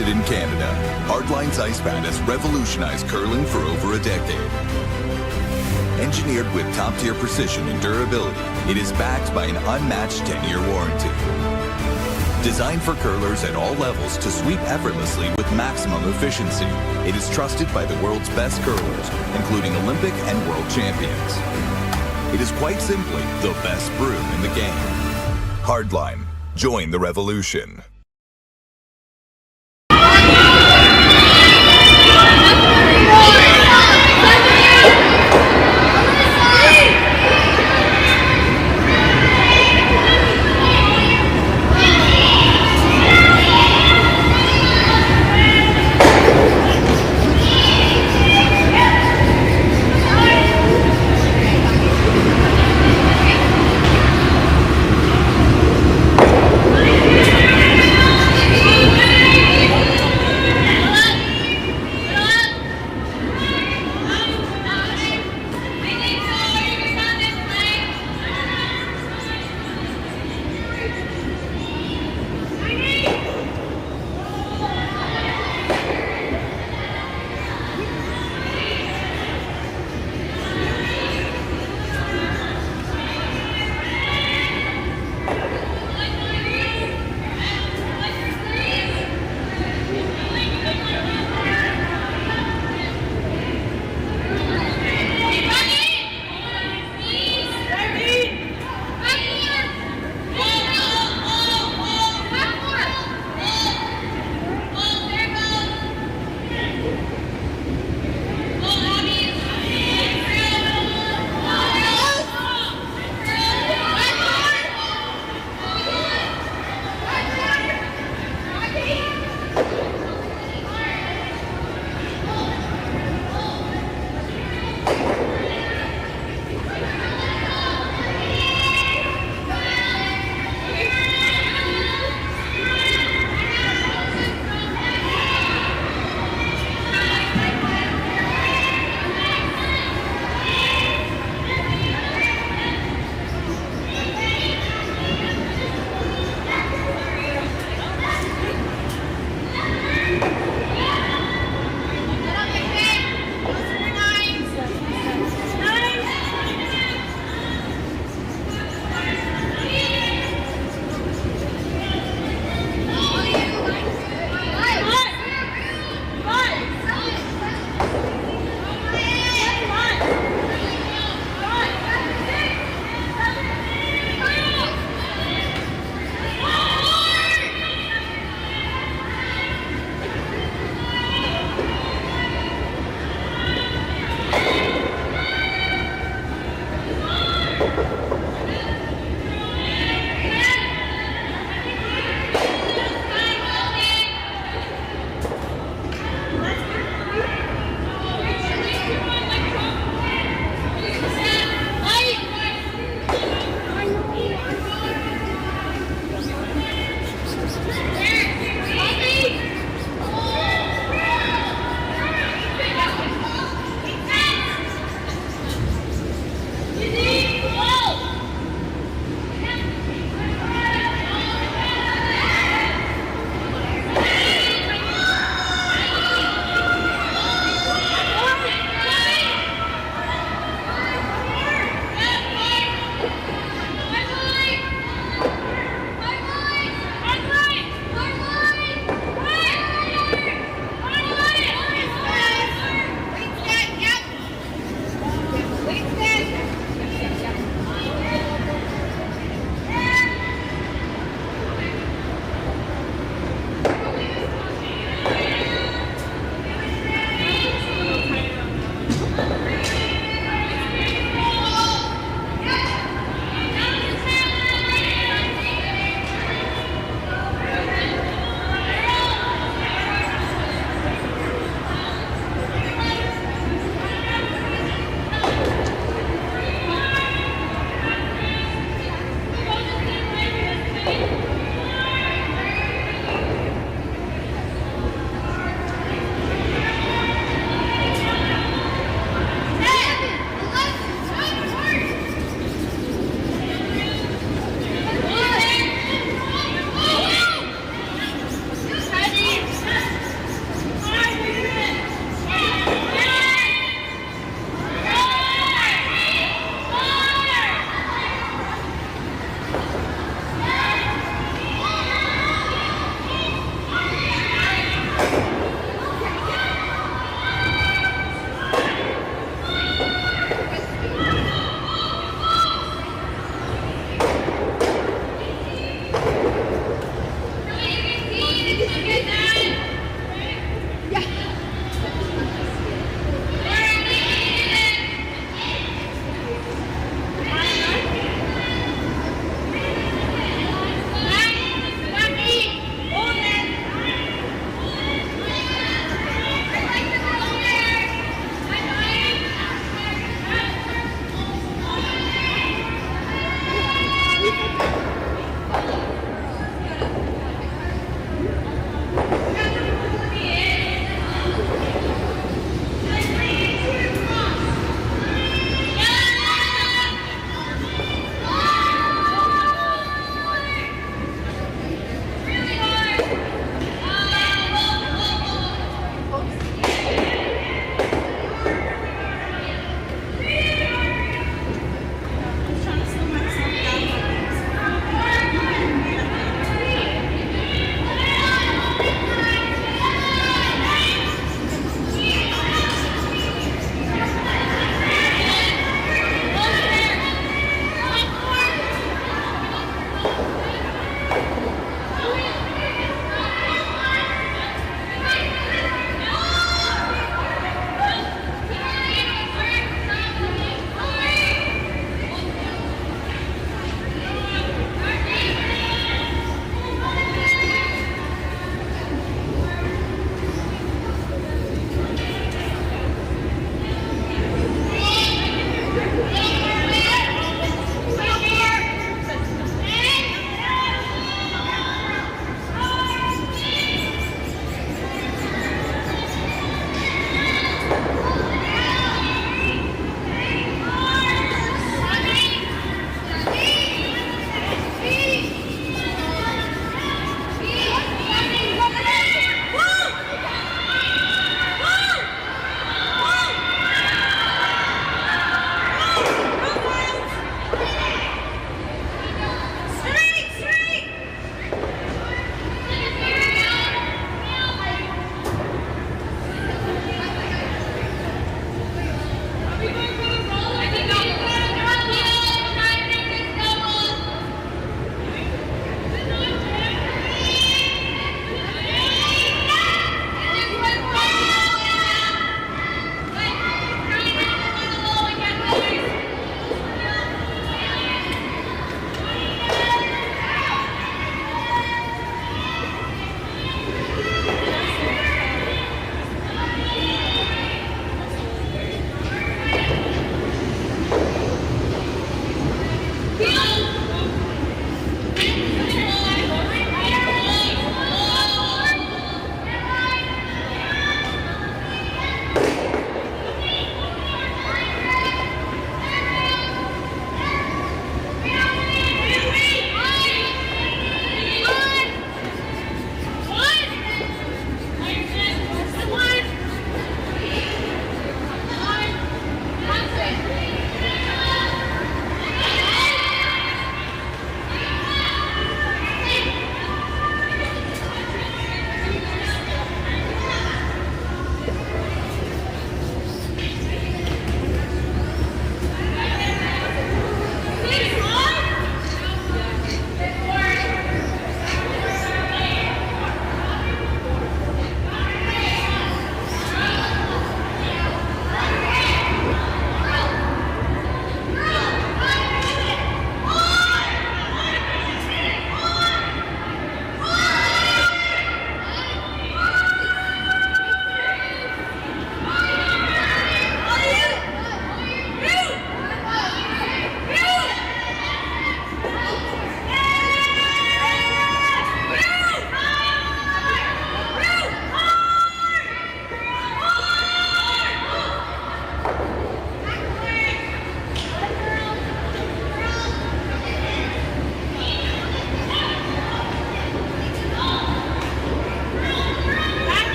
invented in Canada, Hardline's ice pad has revolutionized curling for over a decade. Engineered with top-tier precision and durability, it is backed by an unmatched 10-year warranty. Designed for curlers at all levels to sweep effortlessly with maximum efficiency, it is trusted by the world's best curlers, including Olympic and world champions. It is quite simply the best broom in the game. Hardline. Join the revolution. Whoa!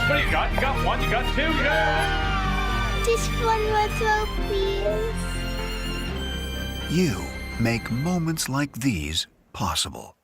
What do you got? You got one, you got two, you got... Just one more throw, please. You make moments like these possible.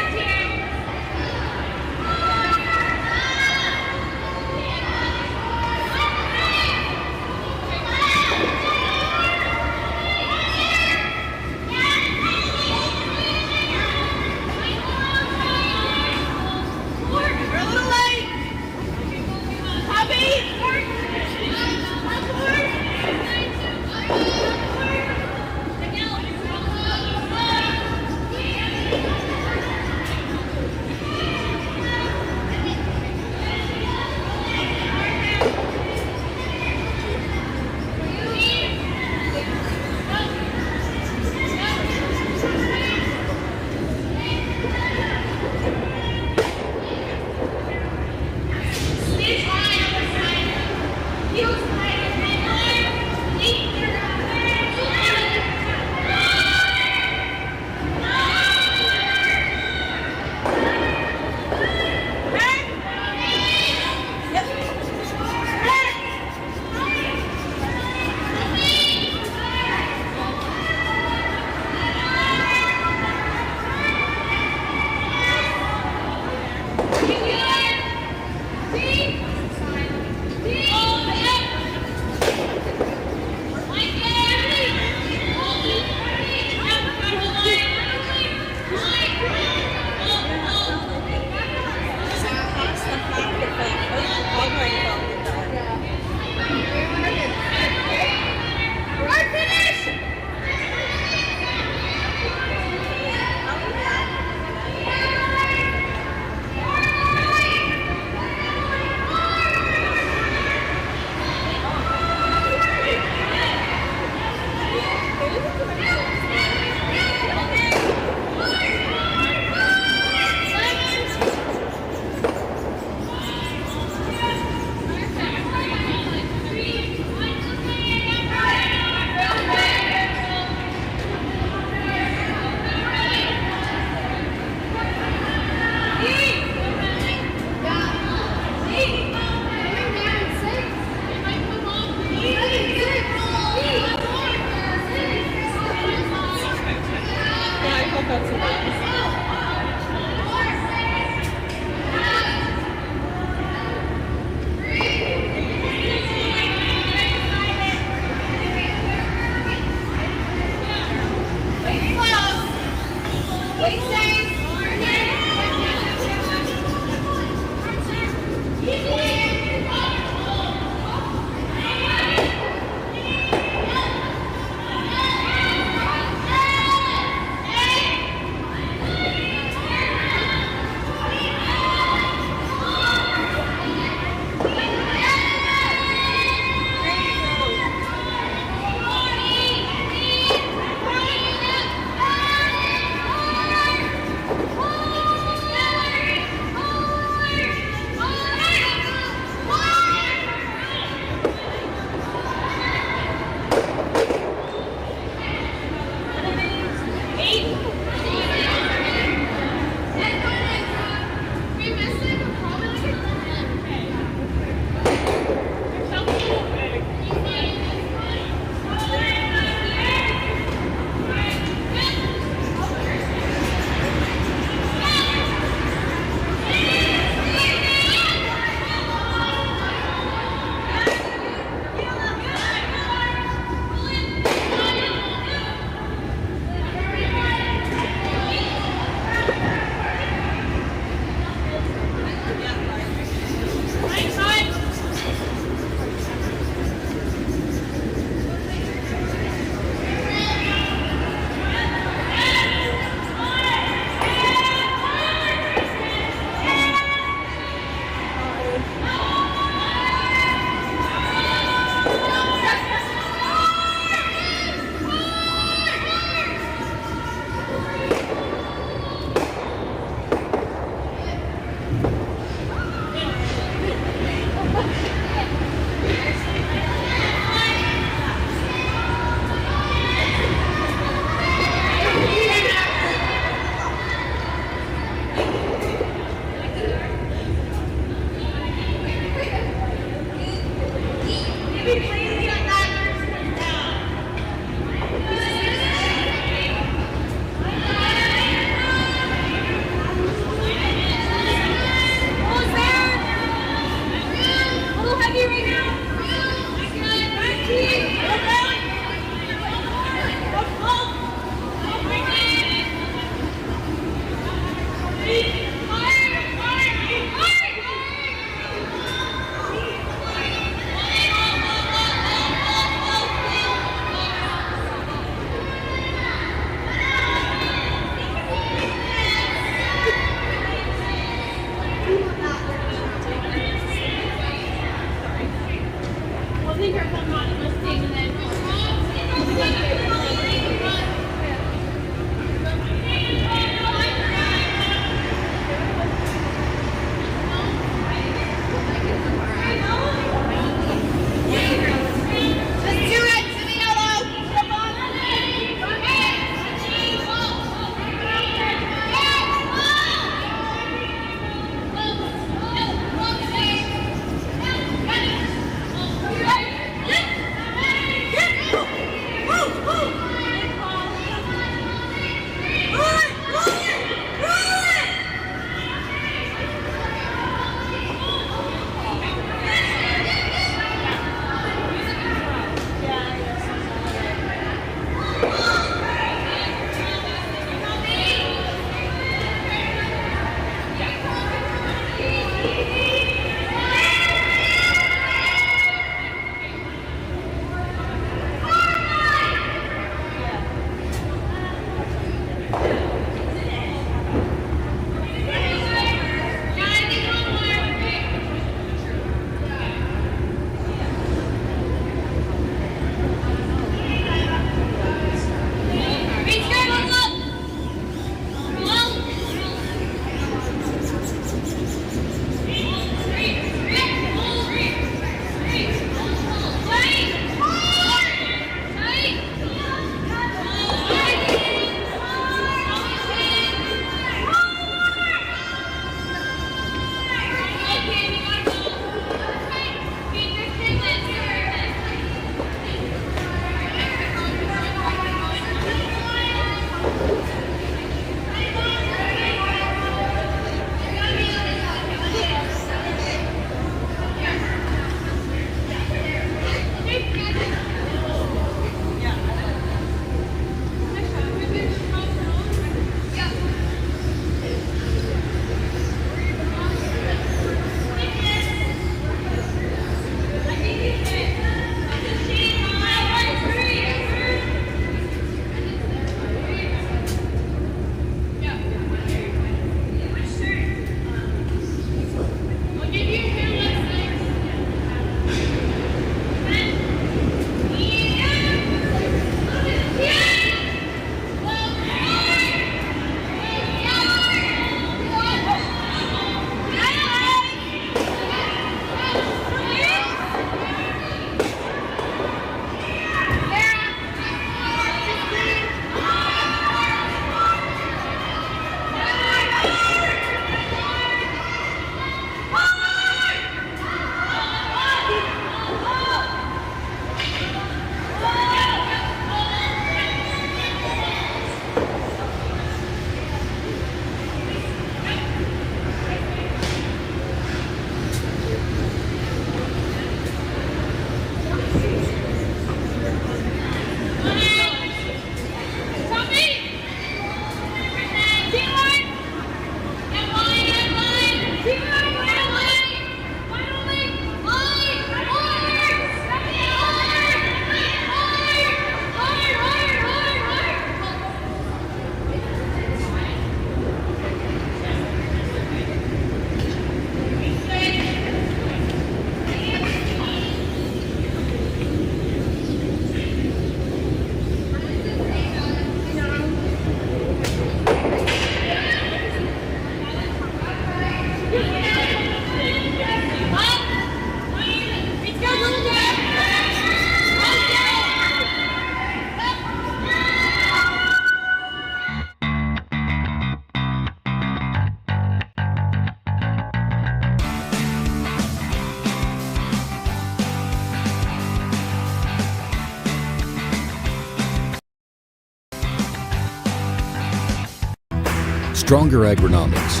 Stronger agronomics,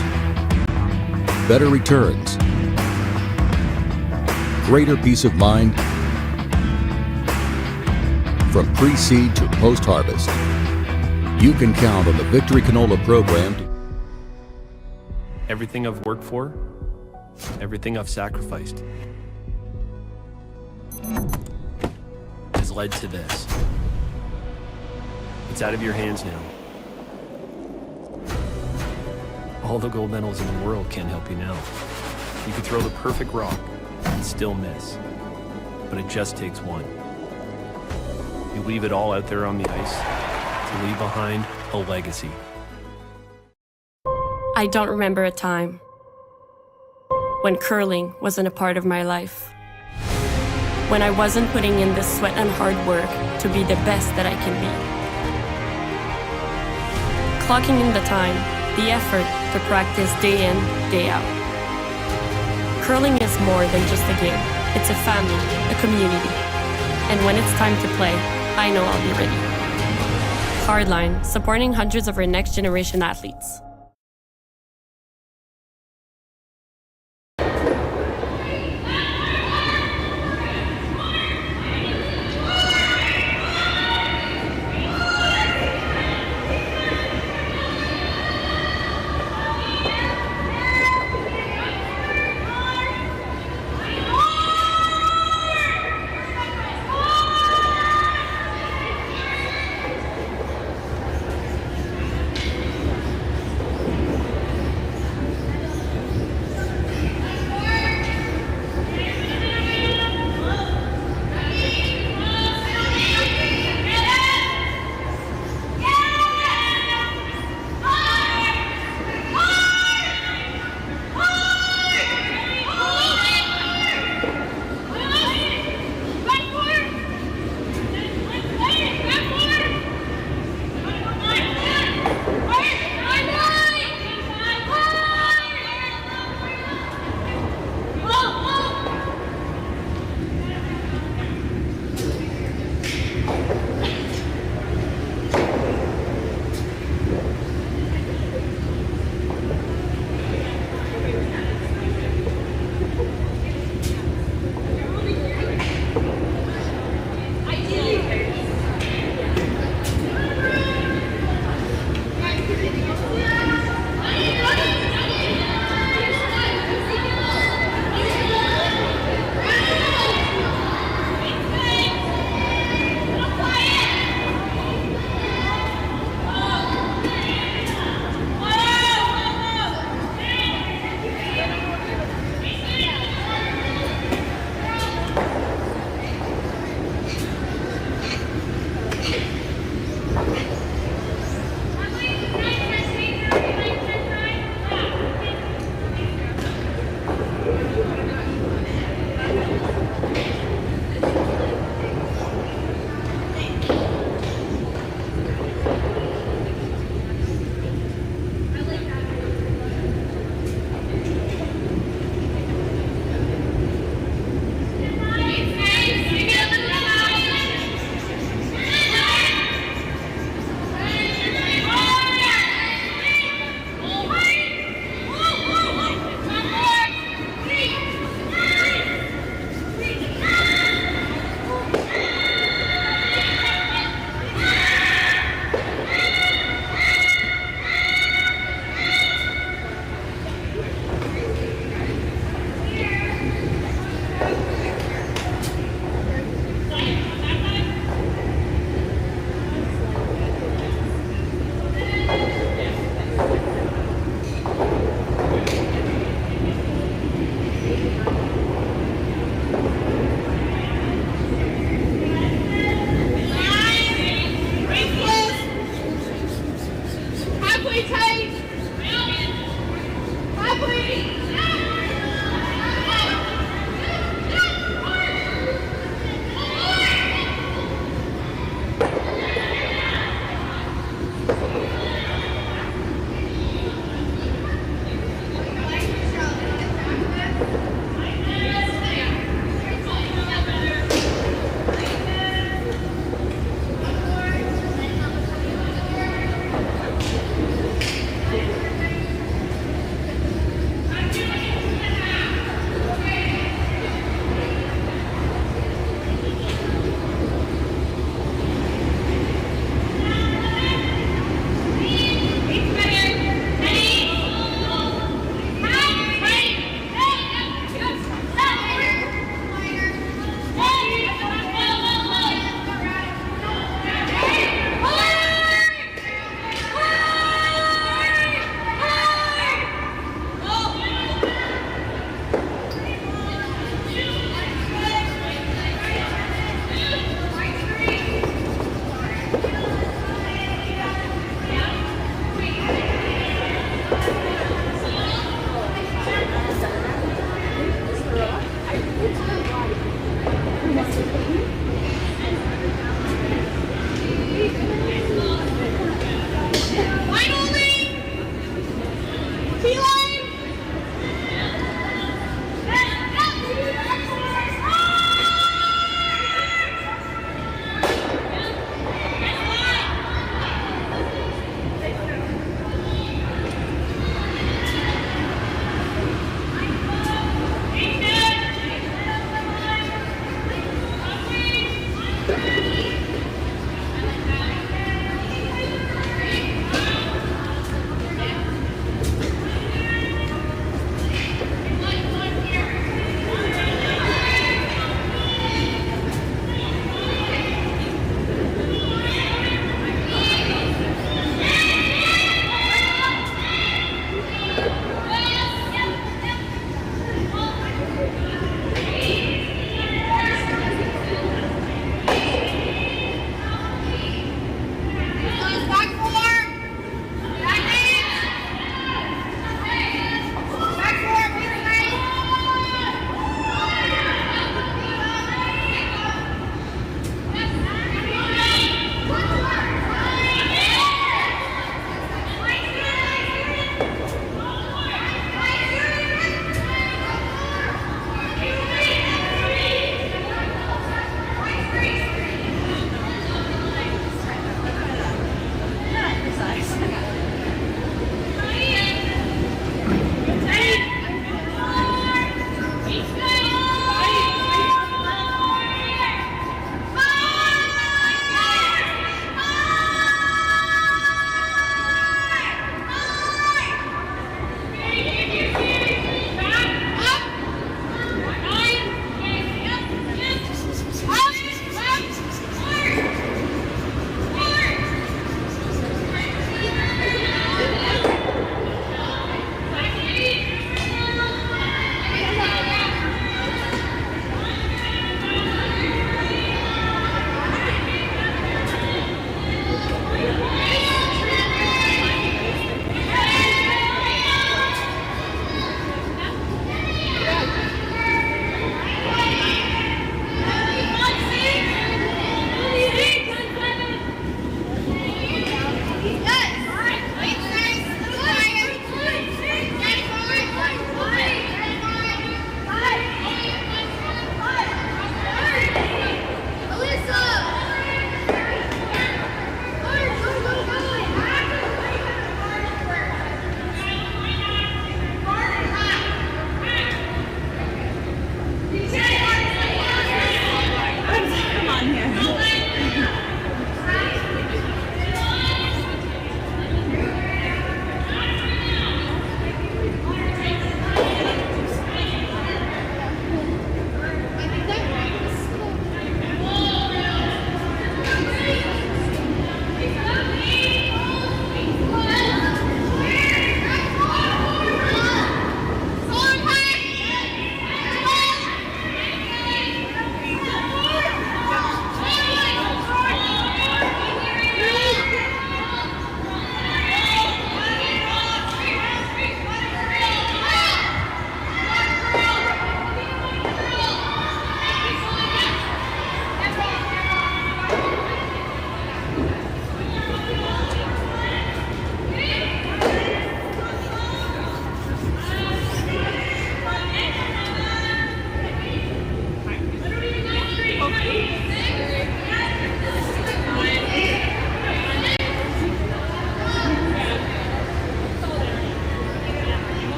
better returns, greater peace of mind from pre-seed to post-harvest. You can count on the Victory Canola program. Everything I've worked for, everything I've sacrificed, has led to this. It's out of your hands now. All the gold medals in the world can't help you now. You could throw the perfect rock and still miss, but it just takes one. You leave it all out there on the ice to leave behind a legacy. I don't remember a time when curling wasn't a part of my life. When I wasn't putting in the sweat and hard work to be the best that I can be. Clocking in the time, the effort to practice day in, day out. Curling is more than just a game. It's a family, a community. And when it's time to play, I know I'll be ready. Hardline, supporting hundreds of our next generation athletes.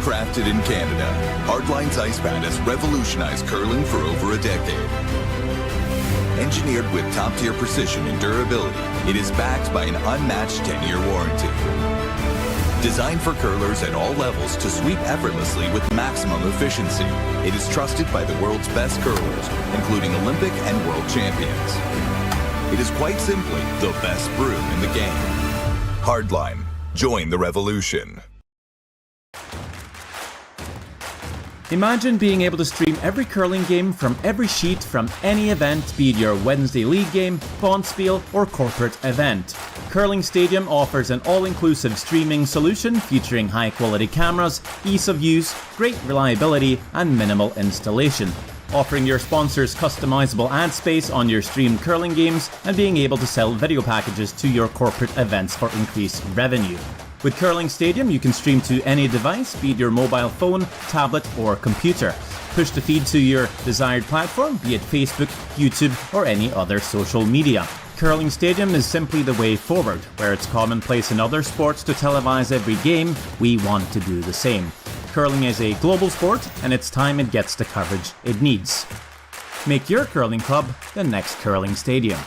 Handcrafted in Canada, Hardline's ice pad has revolutionized curling for over a decade. Engineered with top-tier precision and durability, it is backed by an unmatched 10-year warranty. Designed for curlers at all levels to sweep effortlessly with maximum efficiency, it is trusted by the world's best curlers, including Olympic and world champions. It is quite simply the best broom in the game. Hardline. Join the revolution. Imagine being able to stream every curling game from every sheet from any event, be it your Wednesday league game, bonspiel, or corporate event. Curling Stadium offers an all-inclusive streaming solution featuring high-quality cameras, ease of use, great reliability, and minimal installation. Offering your sponsors customizable ad space on your streamed curling games and being able to sell video packages to your corporate events for increased revenue. With Curling Stadium, you can stream to any device, be it your mobile phone, tablet, or computer. Push the feed to your desired platform, be it Facebook, YouTube, or any other social media. Curling Stadium is simply the way forward. Where it's commonplace in other sports to televise every game, we want to do the same. Curling is a global sport, and it's time it gets the coverage it needs. Make your curling club the next Curling Stadium.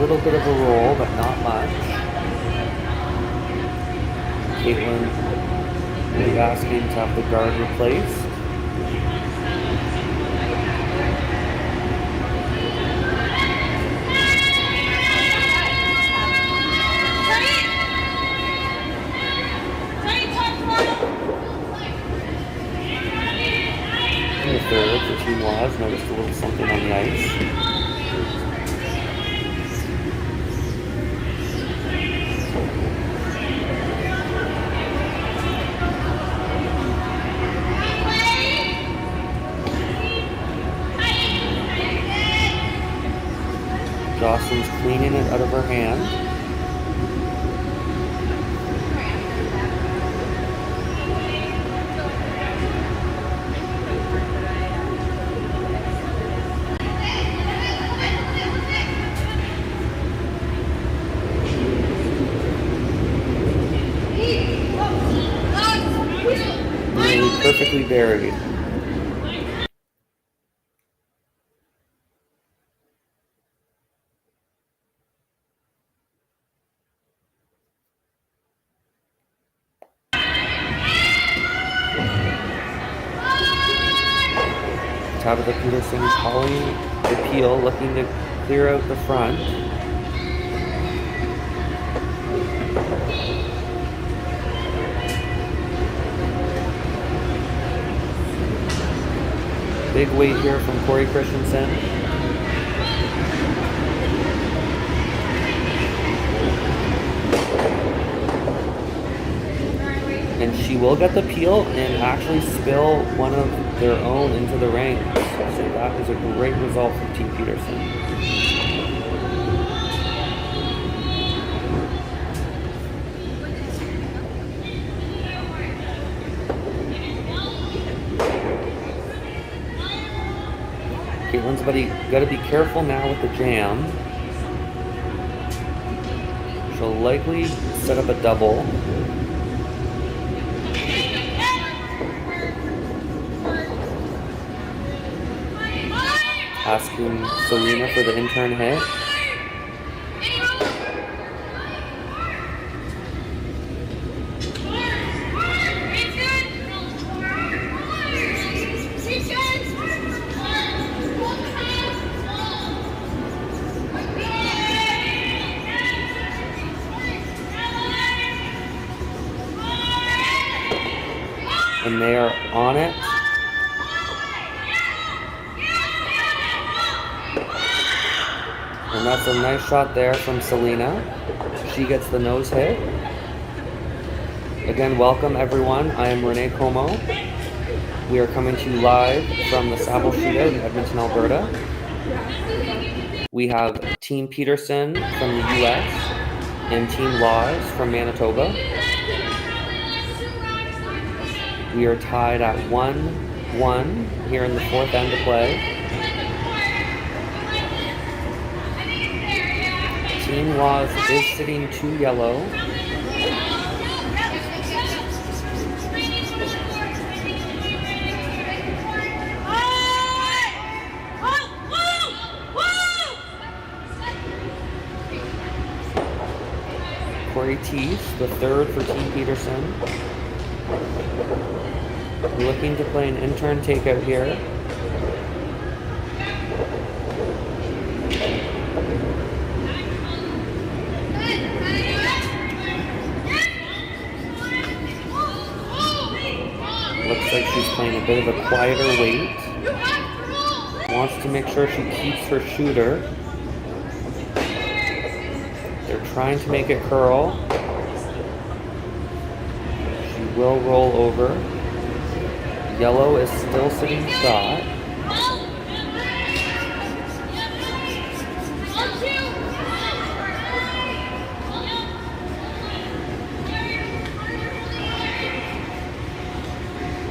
little bit of a roll, but not much. Kaitlyn will be asking to have the guard replaced. In the third for Team Laws, noticed a little something on the ice. Jocelyn's cleaning it out of her hand. Nearly perfectly buried. Tabitha Peterson calling the peel, looking to clear out the front. Big weight here from Corey Christensen. And she will get the peel and actually spill one of their own into the ranks. So that is a great result from Team Peterson. Kaitlyn's got to be careful now with the jam. She'll likely set up a double. Asking Selena for the intern hit. And they are on it. And that's a nice shot there from Selena. She gets the nose hit. Again, welcome everyone. I am Renee Como. We are coming to you live from the Saville Shootout in Edmonton, Alberta. We have Team Peterson from the US and Team Laws from Manitoba. We are tied at 1-1 here in the fourth end of play. Team Laws is sitting 2 yellow. Corey Teese, the third for Team Peterson. Looking to play an intern takeout here. Looks like she's playing a bit of a quieter weight. Wants to make sure she keeps her shooter. They're trying to make it curl. She will roll over. Yellow is still sitting shot.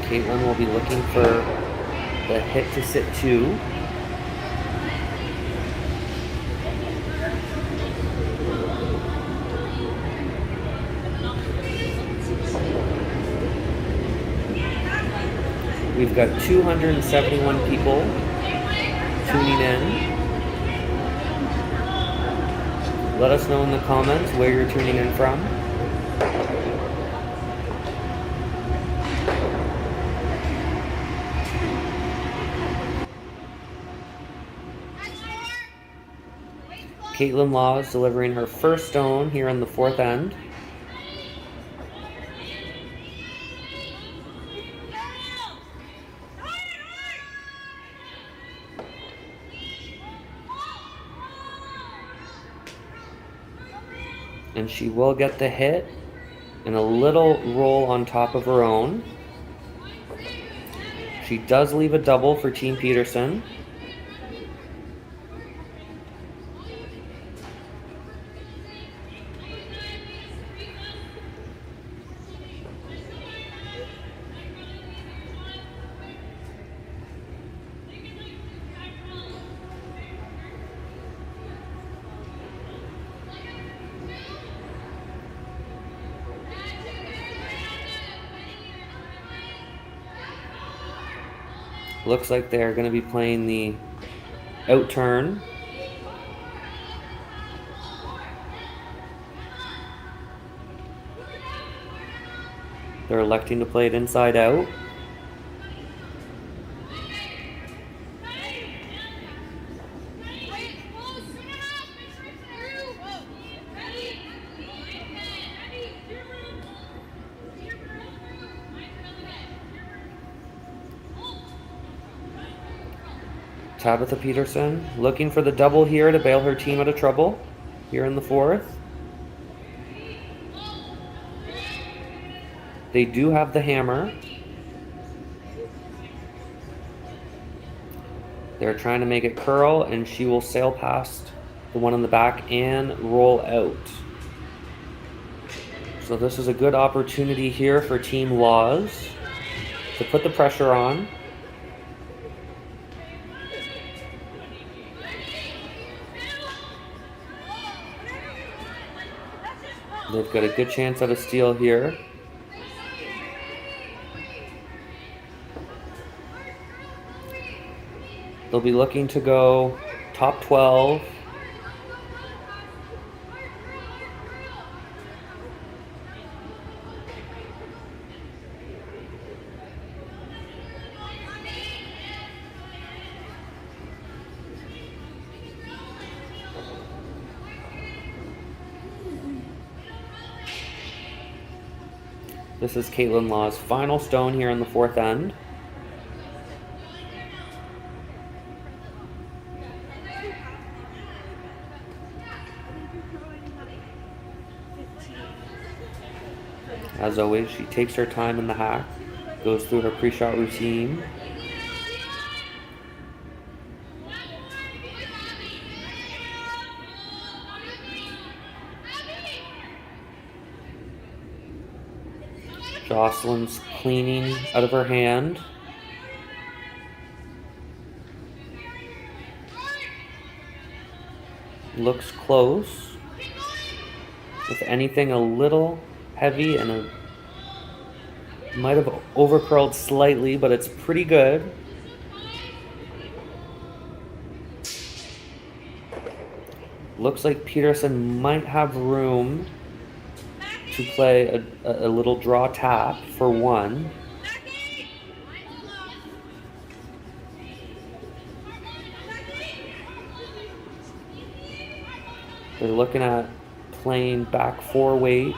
Kaitlyn will be looking for the hit to sit 2. We've got 271 people tuning in. Let us know in the comments where you're tuning in from. Kaitlyn Laws delivering her first stone here in the fourth end. And she will get the hit and a little roll on top of her own. She does leave a double for Team Peterson. Looks like they're going to be playing the out turn. They're electing to play it inside out. Tabitha Peterson looking for the double here to bail her team out of trouble here in the fourth. They do have the hammer. They're trying to make it curl, and she will sail past the one in the back and roll out. So this is a good opportunity here for Team Laws to put the pressure on. They've got a good chance at a steal here. They'll be looking to go top 12. This is Kaitlyn Law's final stone here in the fourth end. As always, she takes her time in the hack, goes through her pre-shot routine. Jocelyn's cleaning out of her hand. Looks close. If anything, a little heavy and might have overcurled slightly, but it's pretty good. Looks like Peterson might have room to play a little draw tap for one. They're looking at playing back 4 weight.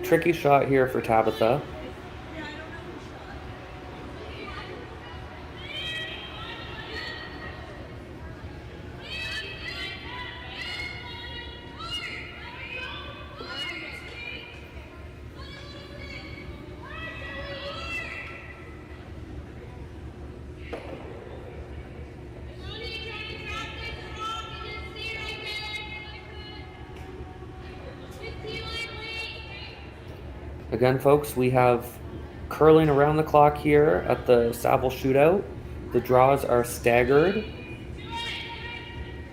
Tricky shot here for Tabitha. Again, folks, we have curling around the clock here at the Saville Shootout. The draws are staggered,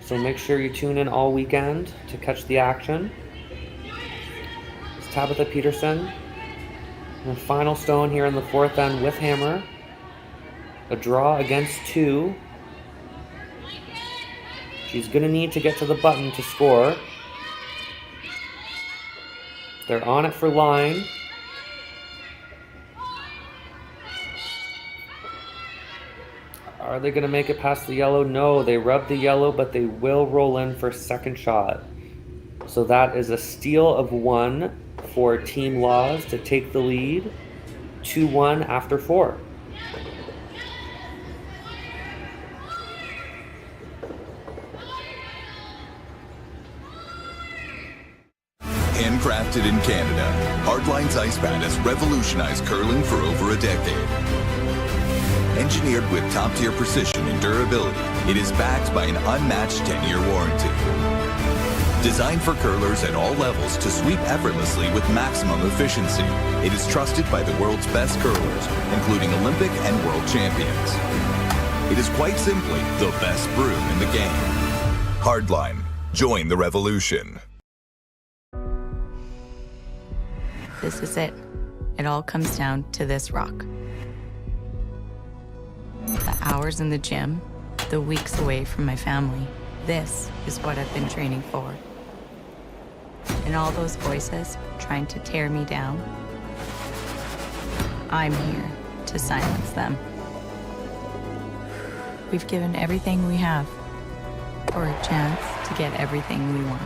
so make sure you tune in all weekend to catch the action. Tabitha Peterson. And final stone here in the fourth end with hammer. A draw against 2. She's going to need to get to the button to score. They're on it for line. Are they going to make it past the yellow? No, they rub the yellow, but they will roll in for second shot. So that is a steal of 1 for Team Laws to take the lead. 2-1 after 4. Handcrafted in Canada, Hardline's Ice Pad has revolutionized curling for over a decade. Engineered with top-tier precision and durability, it is backed by an unmatched 10-year warranty. Designed for curlers at all levels to sweep effortlessly with maximum efficiency, it is trusted by the world's best curlers, including Olympic and world champions. It is quite simply the best broom in the game. Hardline. Join the revolution. This is it. It all comes down to this rock. The hours in the gym, the weeks away from my family. This is what I've been training for. And all those voices trying to tear me down, I'm here to silence them. We've given everything we have for a chance to get everything we want.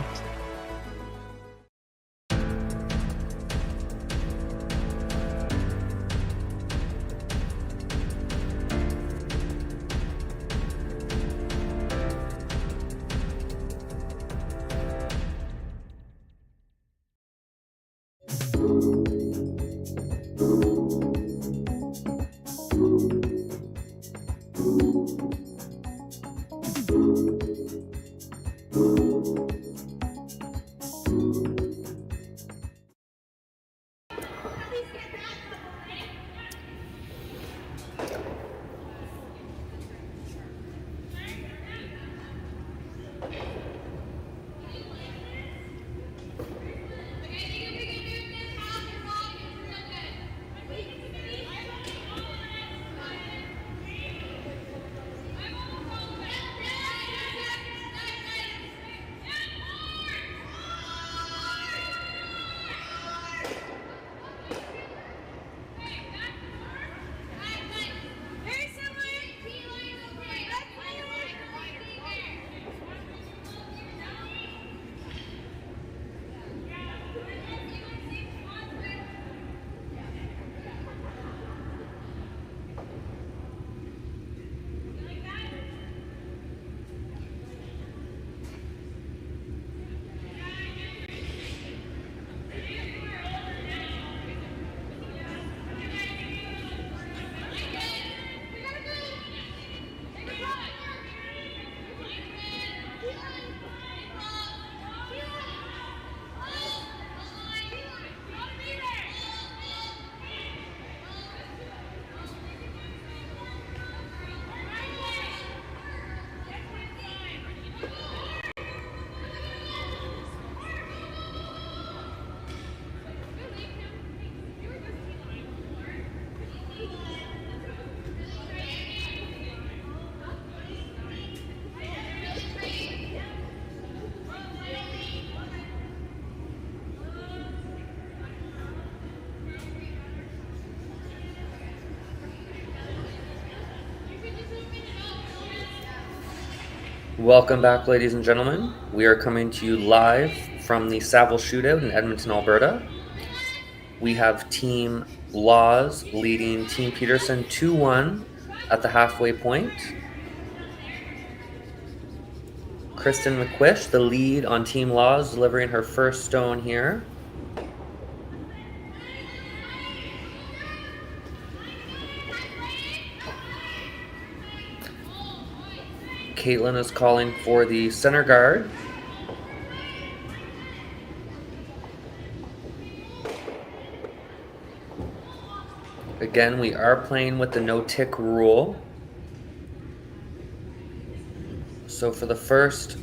Welcome back, ladies and gentlemen. We are coming to you live from the Saville Shootout in Edmonton, Alberta. We have Team Laws leading Team Peterson 2-1 at the halfway point. Kristen McQuish, the lead on Team Laws, delivering her first stone here. Kaitlyn is calling for the center guard. Again, we are playing with the no-tick rule. So for the first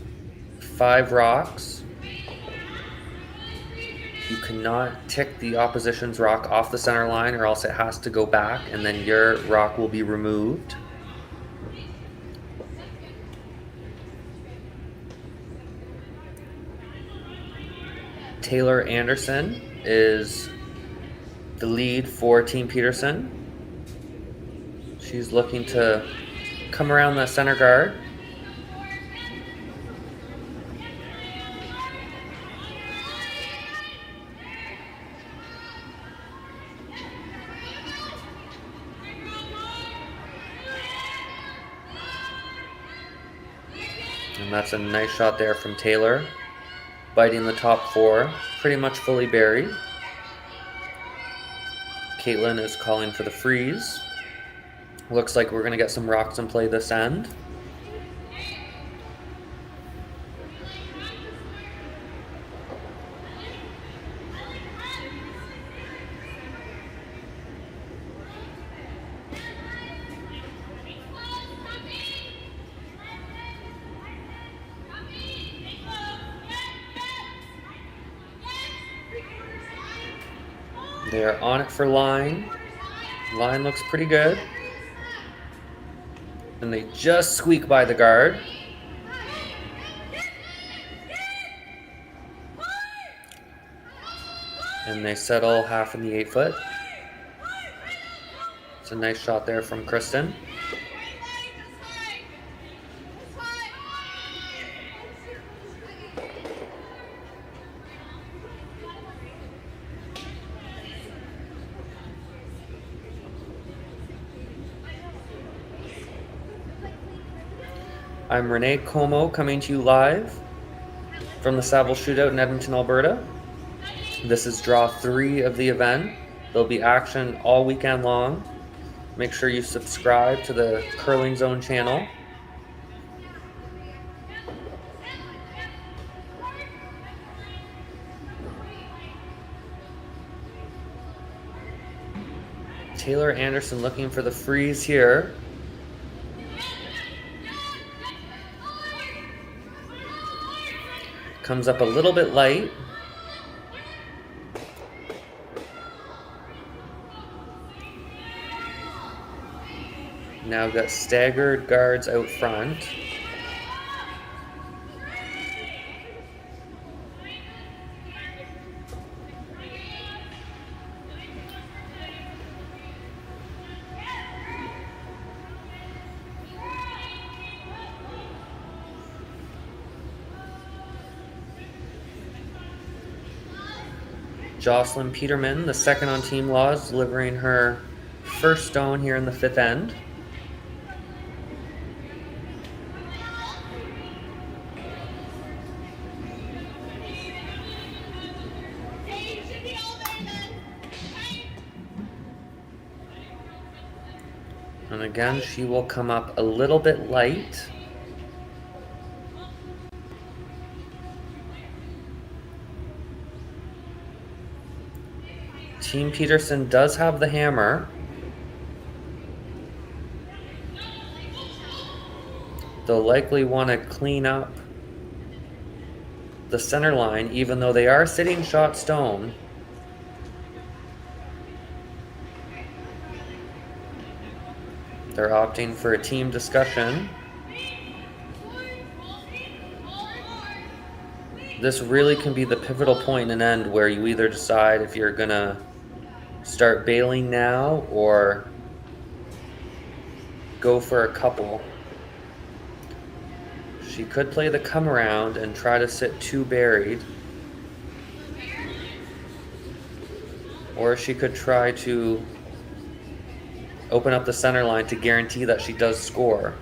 5 rocks, You cannot tick the opposition's rock off the center line, or else it has to go back, and then your rock will be removed. Taylor Anderson is the lead for Team Peterson. She's looking to come around the center guard. And that's a nice shot there from Taylor. Biting the top four, pretty much fully buried. Kaitlyn is calling for the freeze. Looks like we're going to get some rocks in play this end. They're on it for line. Line looks pretty good. And they just squeak by the guard. And they settle half in the 8 foot. It's a nice shot there from Kristen. I'm Renee Como, coming to you live from the Saville Shootout in Edmonton, Alberta. This is draw 3 of the event. There'll be action all weekend long. Make sure you subscribe to the Curling Zone channel. Taylor Anderson looking for the freeze here. Comes up a little bit light. Now we've got staggered guards out front. Jocelyn Peterman, the second on team laws, delivering her first stone here in the 5th end. And again, she will come up a little bit light. Team Peterson does have the hammer. They'll likely want to clean up the center line, even though they are sitting shot stone. They're opting for a team discussion. This really can be the pivotal point and end where you either decide if you're gonna start bailing now or go for a couple. She could play the come around and try to sit 2 buried. Or she could try to open up the center line to guarantee that she does score.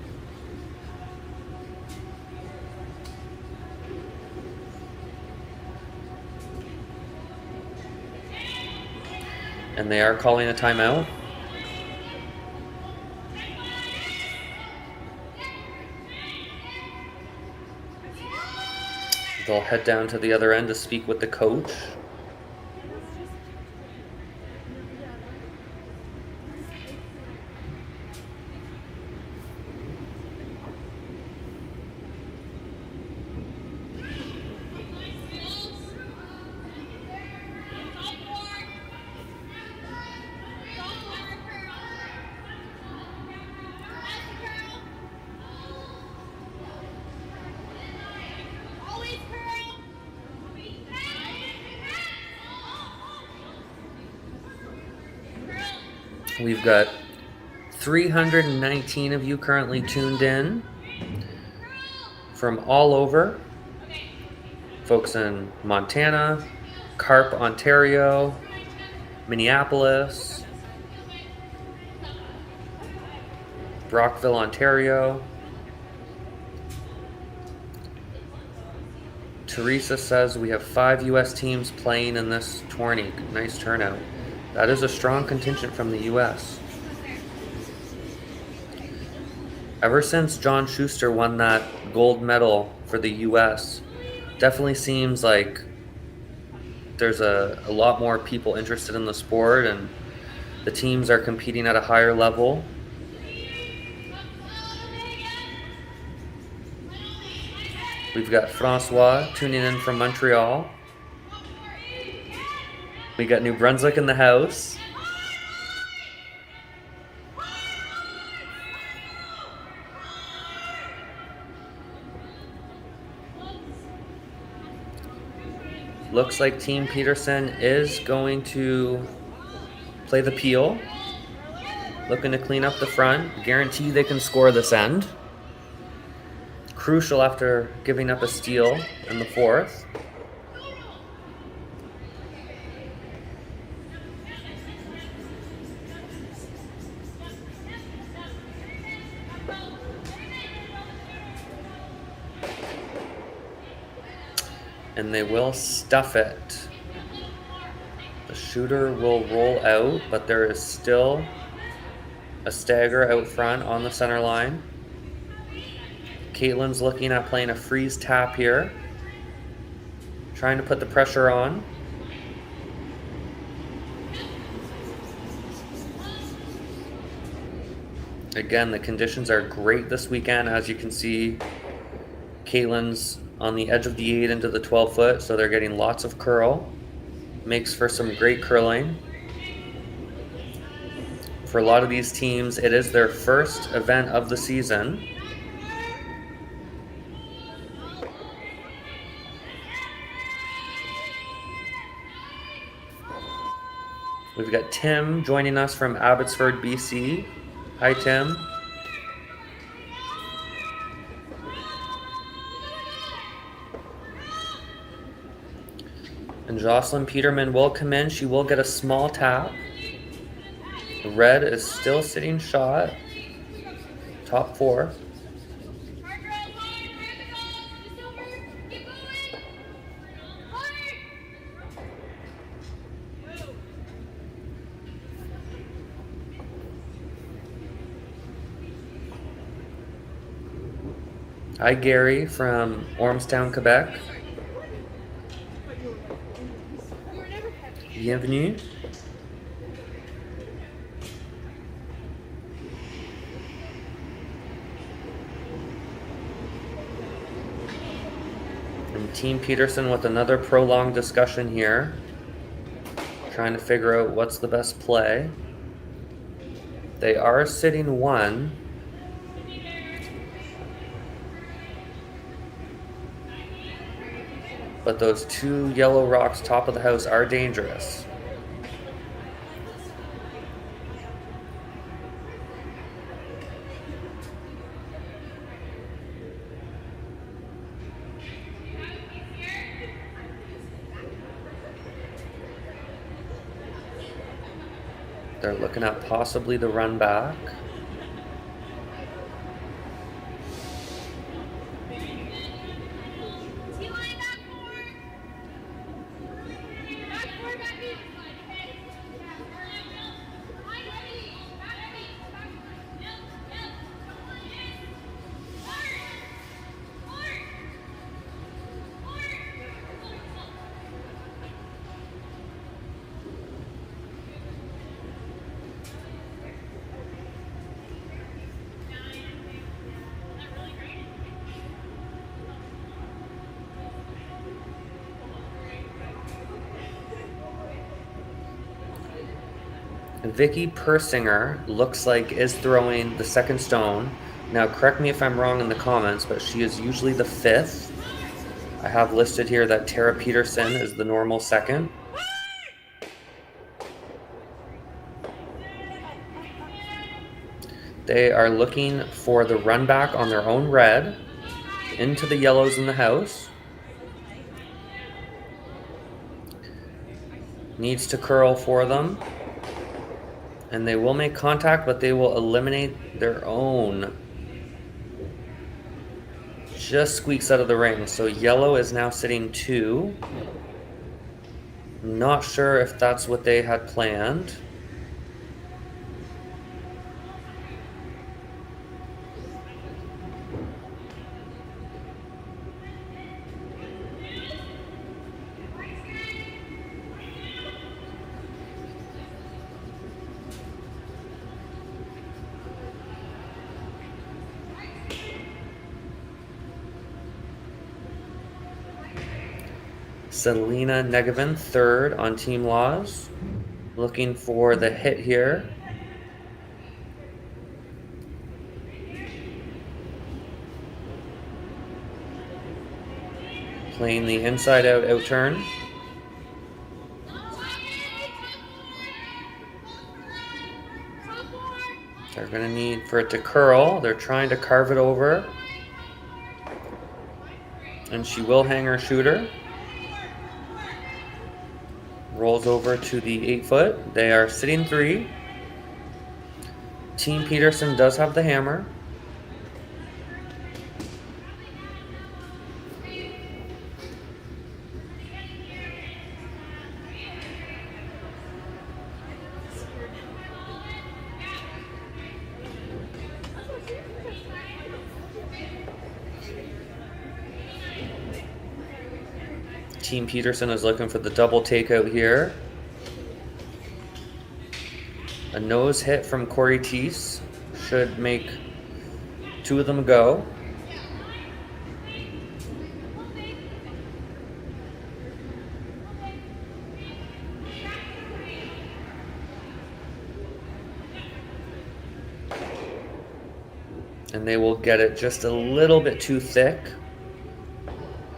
And they are calling a timeout. They'll head down to the other end to speak with the coach. We've got 319 of you currently tuned in from all over. Folks in Montana, Carp, Ontario, Minneapolis, Brockville, Ontario. Teresa says we have 5 U.S. teams playing in this tourney. Nice turnout. That is a strong contingent from the U.S. Ever since John Schuster won that gold medal for the U.S., definitely seems like there's a lot more people interested in the sport, and the teams are competing at a higher level. We've got Francois tuning in from Montreal. We got New Brunswick in the house. Looks like Team Peterson is going to play the peel. Looking to clean up the front. Guarantee they can score this end. Crucial after giving up a steal in the fourth. And they will stuff it. The shooter will roll out, but there is still a stagger out front on the center line. Kaitlyn's looking at playing a freeze tap here, trying to put the pressure on. Again, the conditions are great this weekend. As you can see, Kaitlyn's on the edge of the 8 into the 12 foot, so they're getting lots of curl. Makes for some great curling. For a lot of these teams, it is their first event of the season. We've got Tim joining us from Abbotsford, BC. Hi, Tim. And Jocelyn Peterman will come in. She will get a small tap. The red is still sitting shot. Top 4. Hi, Gary from Ormstown, Quebec. Bienvenue. And Team Peterson with another prolonged discussion here, trying to figure out what's the best play. They are sitting 1. But those 2 yellow rocks top of the house are dangerous. They're looking at possibly the run back. Vicky Persinger looks like is throwing the second stone. Now, correct me if I'm wrong in the comments, but she is usually the 5th. I have listed here that Tara Peterson is the normal second. They are looking for the run back on their own red into the yellows in the house. Needs to curl for them. And they will make contact, but they will eliminate their own. Just squeaks out of the ring. So yellow is now sitting 2. Not sure if that's what they had planned. Selena Negevin, 3rd on Team Laws. Looking for the hit here. Playing the inside out out turn. They're going to need for it to curl. They're trying to carve it over. And she will hang her shooter. Rolls over to the 8-foot. They are sitting 3. Team Peterson does have the hammer. Team Peterson is looking for the double takeout here. A nose hit from Corey Teese should make 2 of them go. And they will get it just a little bit too thick.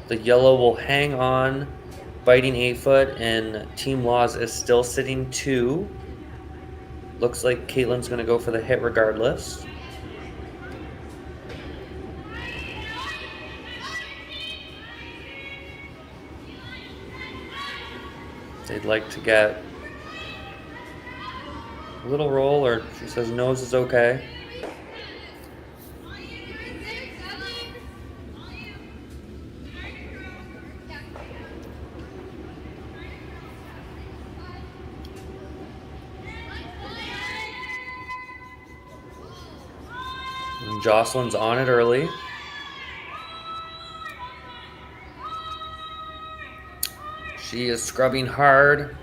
The yellow will hang on, biting 8-foot, and Team Laws is still sitting 2. Looks like Kaitlyn's going to go for the hit regardless. They'd like to get a little roll, or she says nose is okay. Jocelyn's on it early. She is scrubbing hard.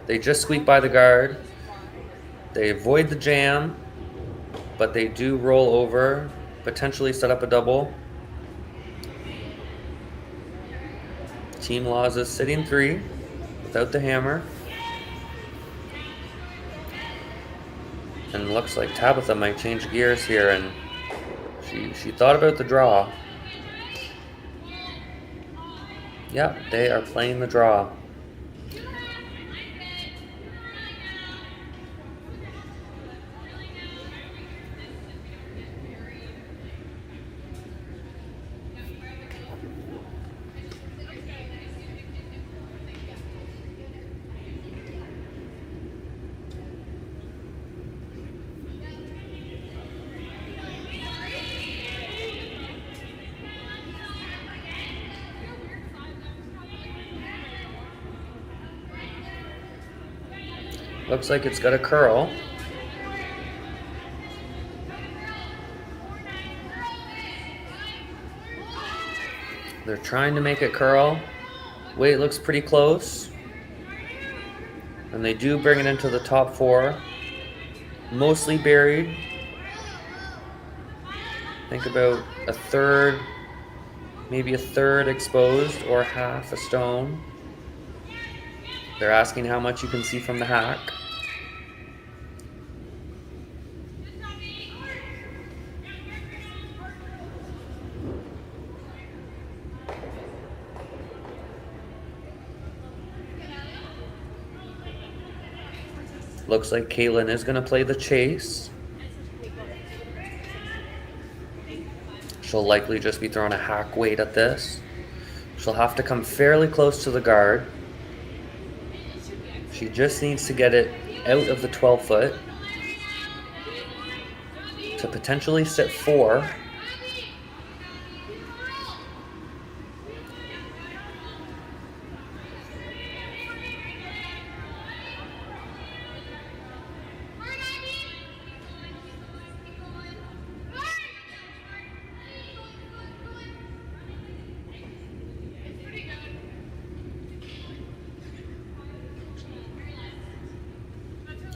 They just squeak by the guard. They avoid the jam, but they do roll over, potentially set up a double. Team Laws is sitting 3 without the hammer. And looks like Tabitha might change gears here, and she thought about the draw. Yep, they are playing the draw. Looks like it's got a curl. They're trying to make it curl. Weight looks pretty close. And they do bring it into the top 4. Mostly buried. Think about a third, maybe a third exposed, or half a stone. They're asking how much you can see from the hack. Looks like Kaitlyn is going to play the chase. She'll likely just be throwing a hack weight at this. She'll have to come fairly close to the guard. She just needs to get it out of the 12-foot to potentially sit 4.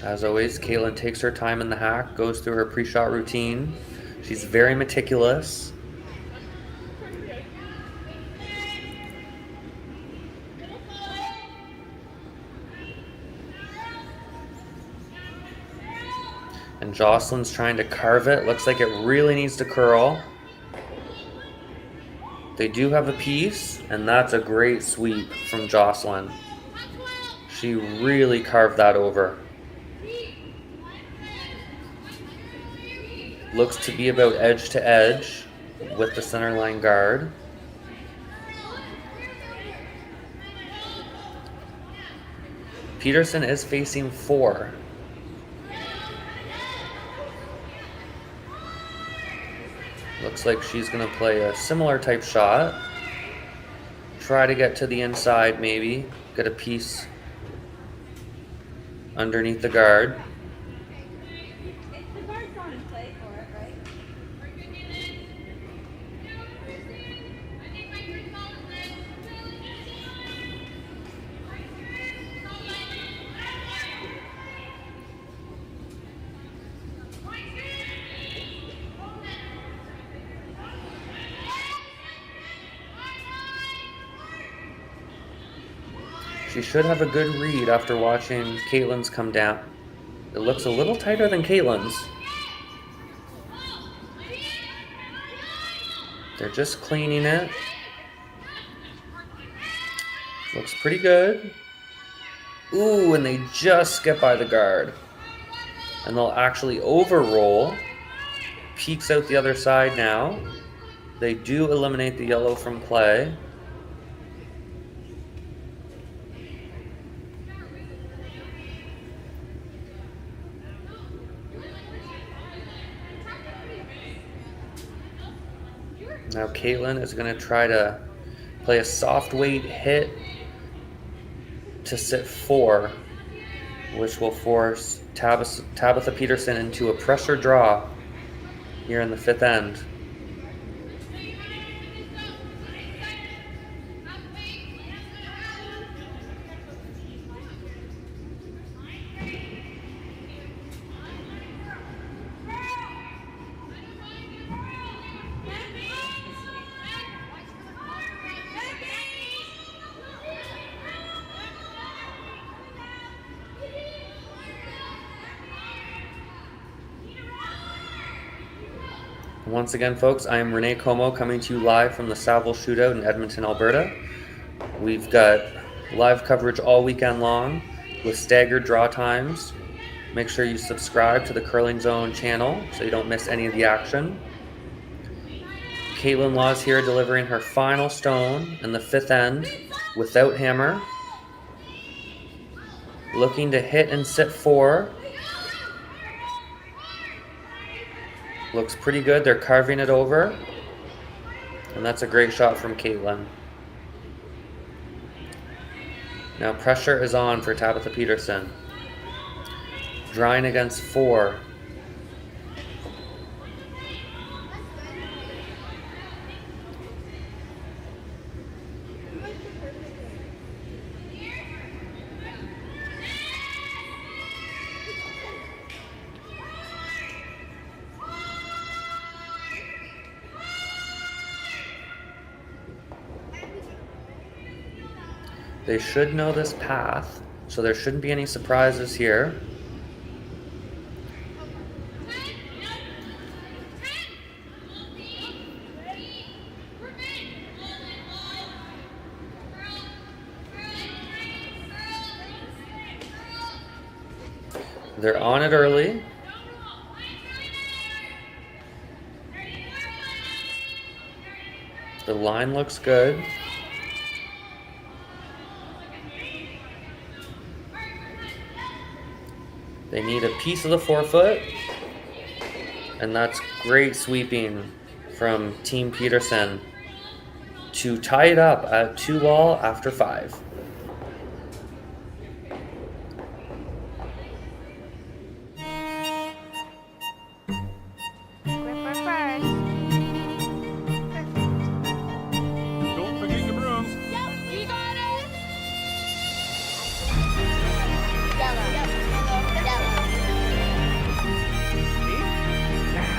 As always, Kaitlyn takes her time in the hack, goes through her pre-shot routine. She's very meticulous. And Jocelyn's trying to carve it. Looks like it really needs to curl. They do have a piece, and that's a great sweep from Jocelyn. She really carved that over. Looks to be about edge to edge with the center line guard. Peterson is facing 4. Looks like she's going to play a similar type shot. Try to get to the inside maybe. Get a piece underneath the guard. She should have a good read after watching Kaitlyn's come down. It looks a little tighter than Kaitlyn's. They're just cleaning it. Looks pretty good. Ooh, and they just get by the guard. And they'll actually overroll. Peeks out the other side now. They do eliminate the yellow from play. Now Kaitlyn is going to try to play a soft weight hit to sit 4, which will force Tabitha Peterson into a pressure draw here in the 5th end. Once again, folks, I am Renee Como coming to you live from the Saville Shootout in Edmonton, Alberta. We've got live coverage all weekend long with staggered draw times. Make sure you subscribe to the Curling Zone channel so you don't miss any of the action. Kaitlyn Lawes here delivering her final stone in the 5th end without hammer. Looking to hit and sit 4. Looks pretty good. They're carving it over. And that's a great shot from Kaitlyn. Now pressure is on for Tabitha Peterson. Drawing against 4. They should know this path, so there shouldn't be any surprises here. They're on it early. The line looks good. They need a piece of the forefoot, and that's great sweeping from Team Peterson to tie it up at 2-all after 5. Don't forget your brooms. You got it.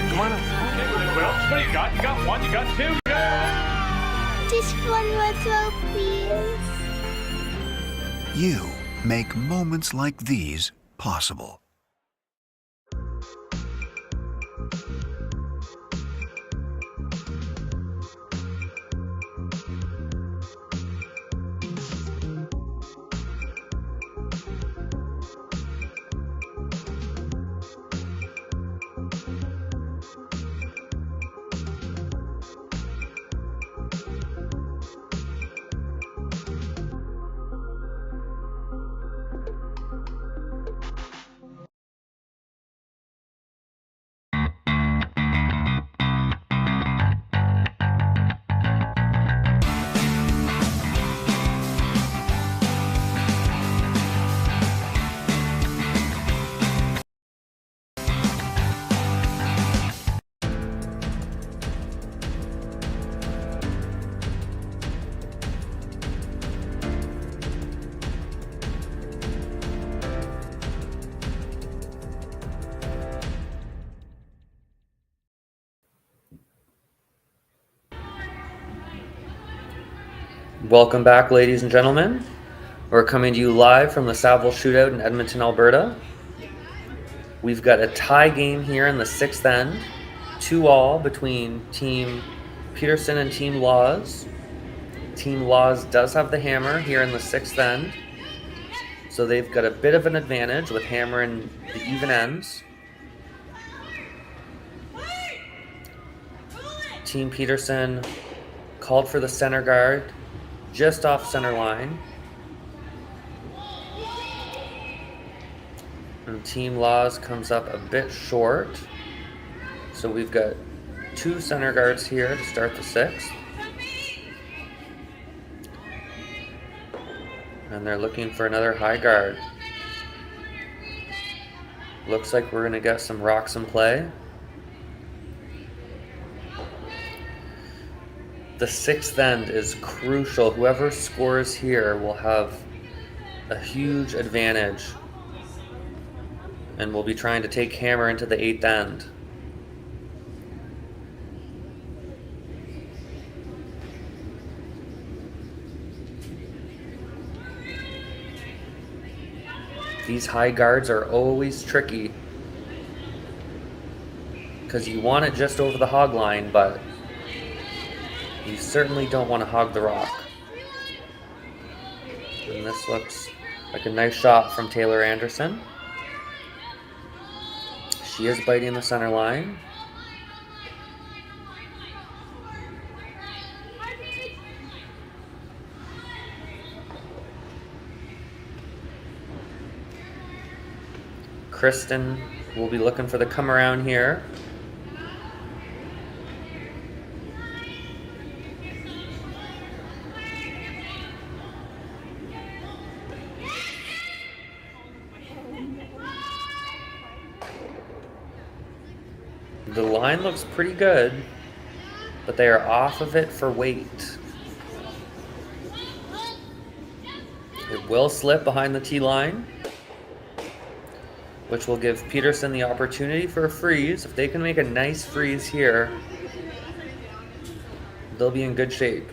Come on up. Okay, well, what do you got? You got 1, you got 2. Just one more throw, please. You make moments like these possible. Welcome back, ladies and gentlemen. We're coming to you live from the Saville Shootout in Edmonton, Alberta. We've got a tie game here in the 6th end, 2-all between Team Peterson and Team Laws. Team Laws does have the hammer here in the 6th end, so they've got a bit of an advantage with hammer in the even ends. Team Peterson called for the center guard just off center line. And Team Laws comes up a bit short. So we've got 2 center guards here to start the 6th. And they're looking for another high guard. Looks like we're going to get some rocks in play. The 6th end is crucial. Whoever scores here will have a huge advantage. And we'll be trying to take hammer into the 8th end. These high guards are always tricky, because you want it just over the hog line, but you certainly don't want to hog the rock. And this looks like a nice shot from Taylor Anderson. She is biting the center line. Kristen will be looking for the come around here. The line looks pretty good, but they are off of it for weight. It will slip behind the tee line, which will give Peterson the opportunity for a freeze. If they can make a nice freeze here, they'll be in good shape.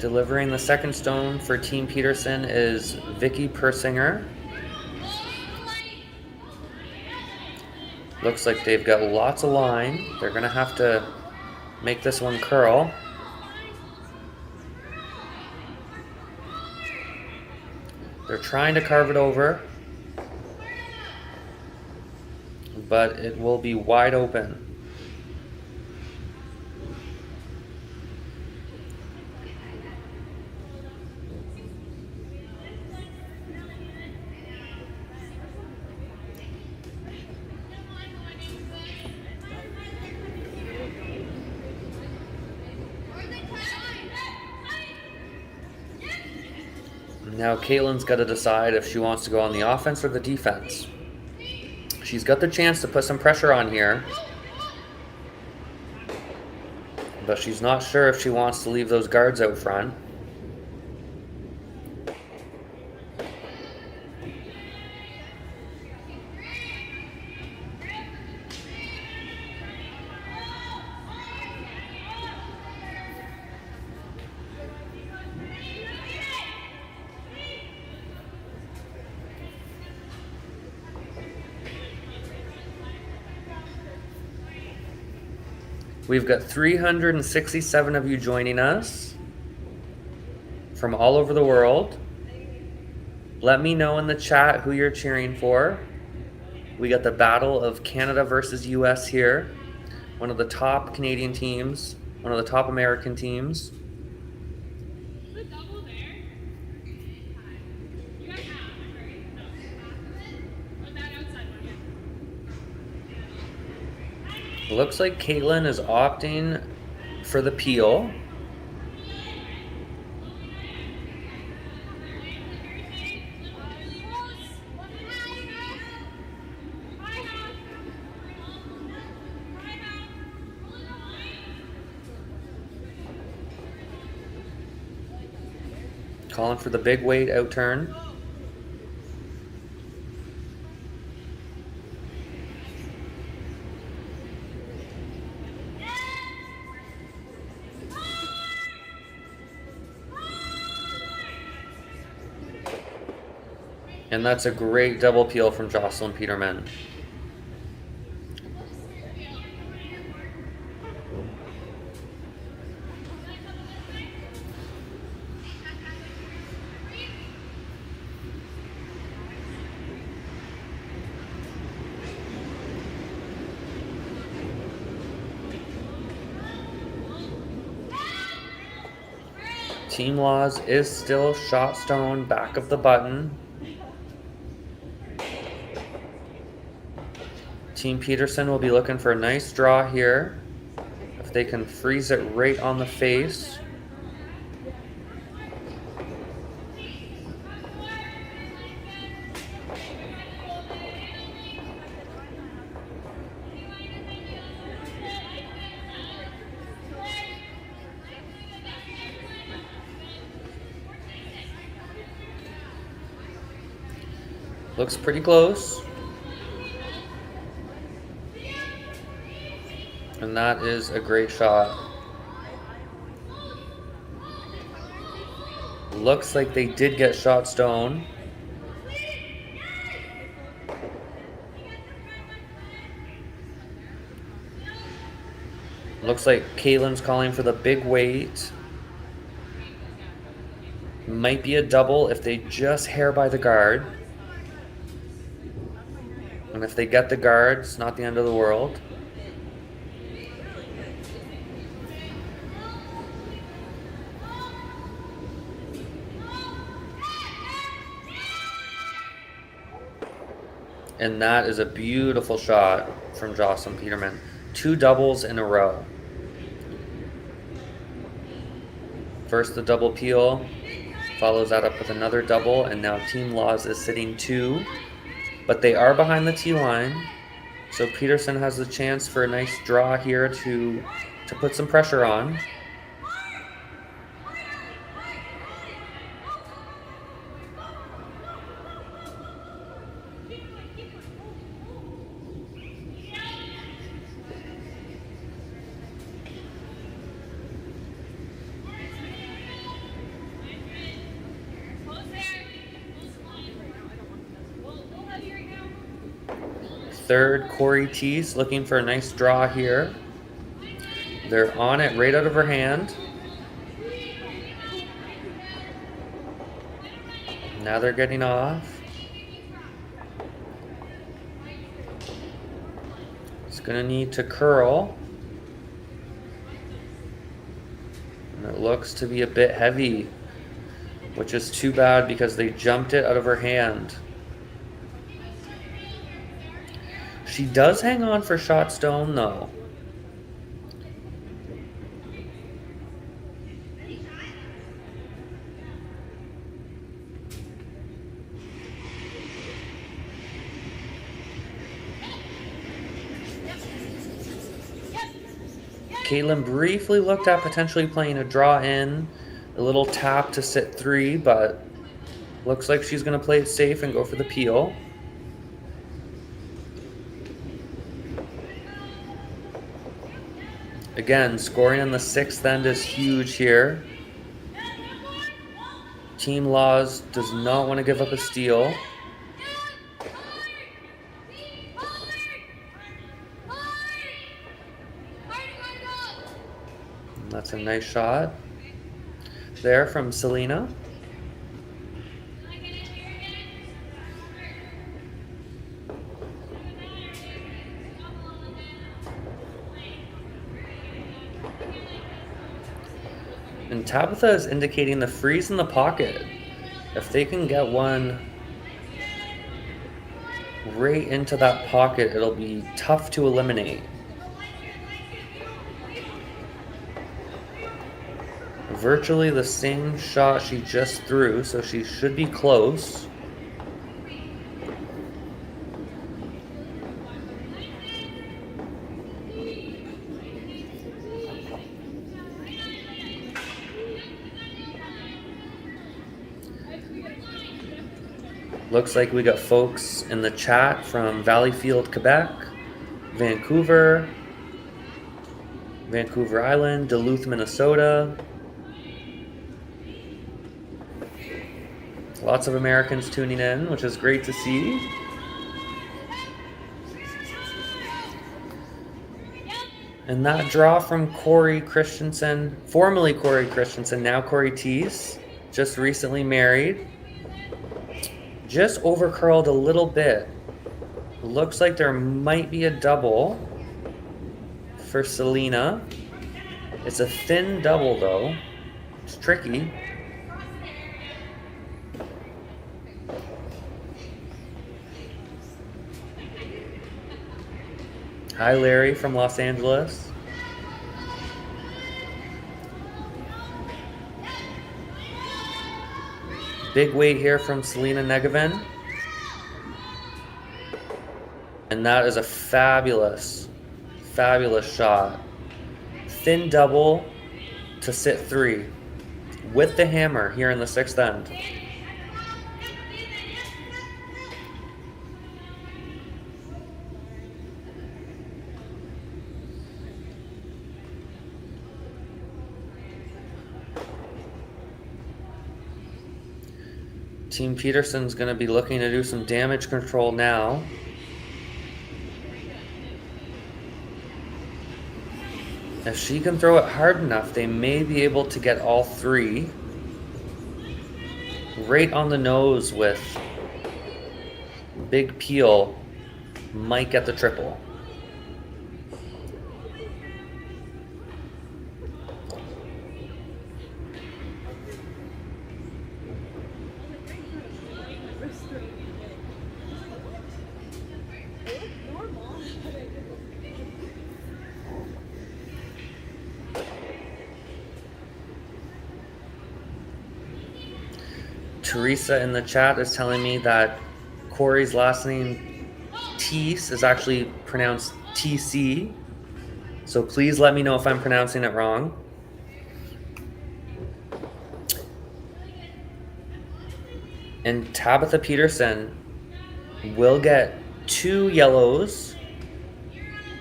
Delivering the second stone for Team Peterson is Vicky Persinger. Looks like they've got lots of line. They're going to have to make this one curl. They're trying to carve it over, but it will be wide open. Now Kaitlyn's got to decide if she wants to go on the offense or the defense. She's got the chance to put some pressure on here, but she's not sure if she wants to leave those guards out front. We've got 367 of you joining us from all over the world. Let me know in the chat who you're cheering for. We got the battle of Canada versus US here. One of the top Canadian teams, one of the top American teams. Looks like Kaitlyn is opting for the peel. Calling for the big weight out turn. And that's a great double peel from Jocelyn Peterman. Team Laws is still shot stone back of the button. Team Peterson will be looking for a nice draw here. If they can freeze it right on the face. Looks pretty close. And that is a great shot. Looks like they did get shot stone. Looks like Kaitlyn's calling for the big weight. Might be a double if they just hair by the guard. And if they get the guard, it's not the end of the world. And that is a beautiful shot from Jocelyn Peterman. 2 doubles in a row. First the double peel, follows that up with another double, and now Team Laws is sitting 2. But they are behind the tee line, so Peterson has the chance for a nice draw here to put some pressure on. third, Corey Teese looking for a nice draw here. They're on it right out of her hand. Now they're getting off. It's going to need to curl. And it looks to be a bit heavy, which is too bad because they jumped it out of her hand. She does hang on for shot stone though. Kaitlyn briefly looked at potentially playing a draw in, a little tap to sit 3, but looks like she's going to play it safe and go for the peel. Again, scoring on the 6th end is huge here. Team Laws does not want to give up a steal. That's a nice shot there from Selena. And Tabitha is indicating the freeze in the pocket. If they can get one right into that pocket, it'll be tough to eliminate. Virtually the same shot she just threw, so she should be close. Looks like we got folks in the chat from Valleyfield, Quebec, Vancouver, Vancouver Island, Duluth, Minnesota. Lots of Americans tuning in, which is great to see. And that draw from Corey Christensen, formerly Corey Christensen, now Corey Teese, just recently married. Just over curled a little bit. Looks like there might be a double for Selena. It's a thin double though. It's tricky. Hi, Larry from Los Angeles. Big weight here from Selena Negevin. And that is a fabulous, fabulous shot. Thin double to sit 3 with the hammer here in the 6th end. Team Peterson's going to be looking to do some damage control now. If she can throw it hard enough, they may be able to get all 3 right on the nose with big peel. Might get the triple. Teresa in the chat is telling me that Corey's last name, Teese, is actually pronounced TC. So please let me know if I'm pronouncing it wrong. And Tabitha Peterson will get 2 yellows,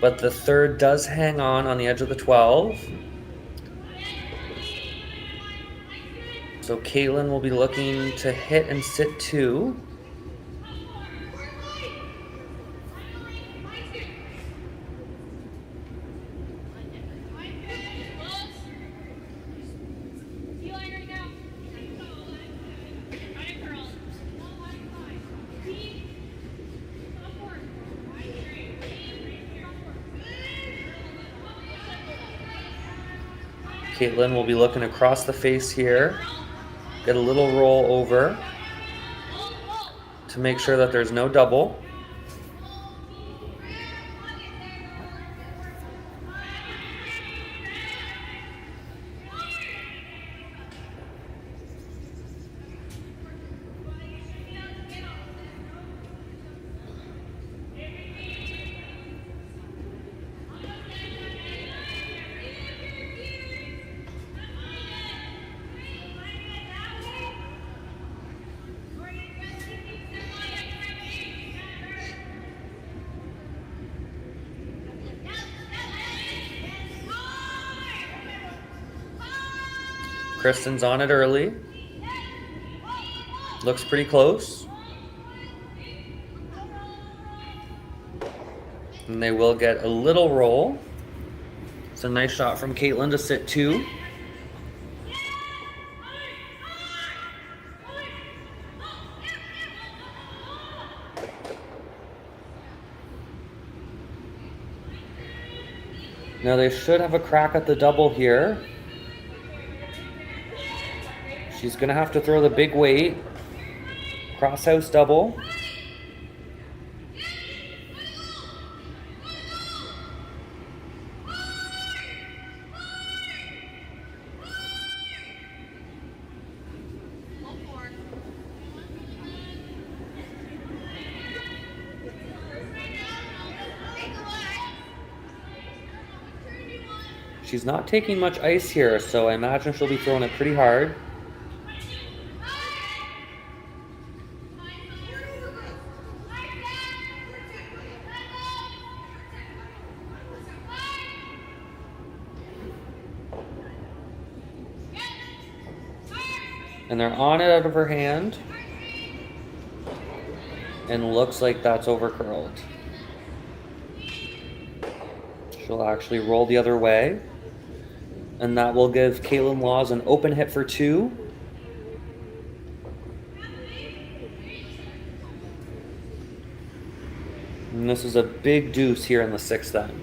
but the 3rd does hang on the edge of the 12. So Kaitlyn will be looking to hit and sit 2. Kaitlyn will be looking across the face here. Get a little roll over to make sure that there's no double. Kristen's on it early. Looks pretty close. And they will get a little roll. It's a nice shot from Kaitlyn to sit 2. Now they should have a crack at the double here. She's gonna have to throw the big weight. Crosshouse double. She's not taking much ice here, so I imagine she'll be throwing it pretty hard. And they're on it out of her hand. And looks like that's overcurled. She'll actually roll the other way. And that will give Kaitlyn Laws an open hit for 2. And this is a big deuce here in the 6th end.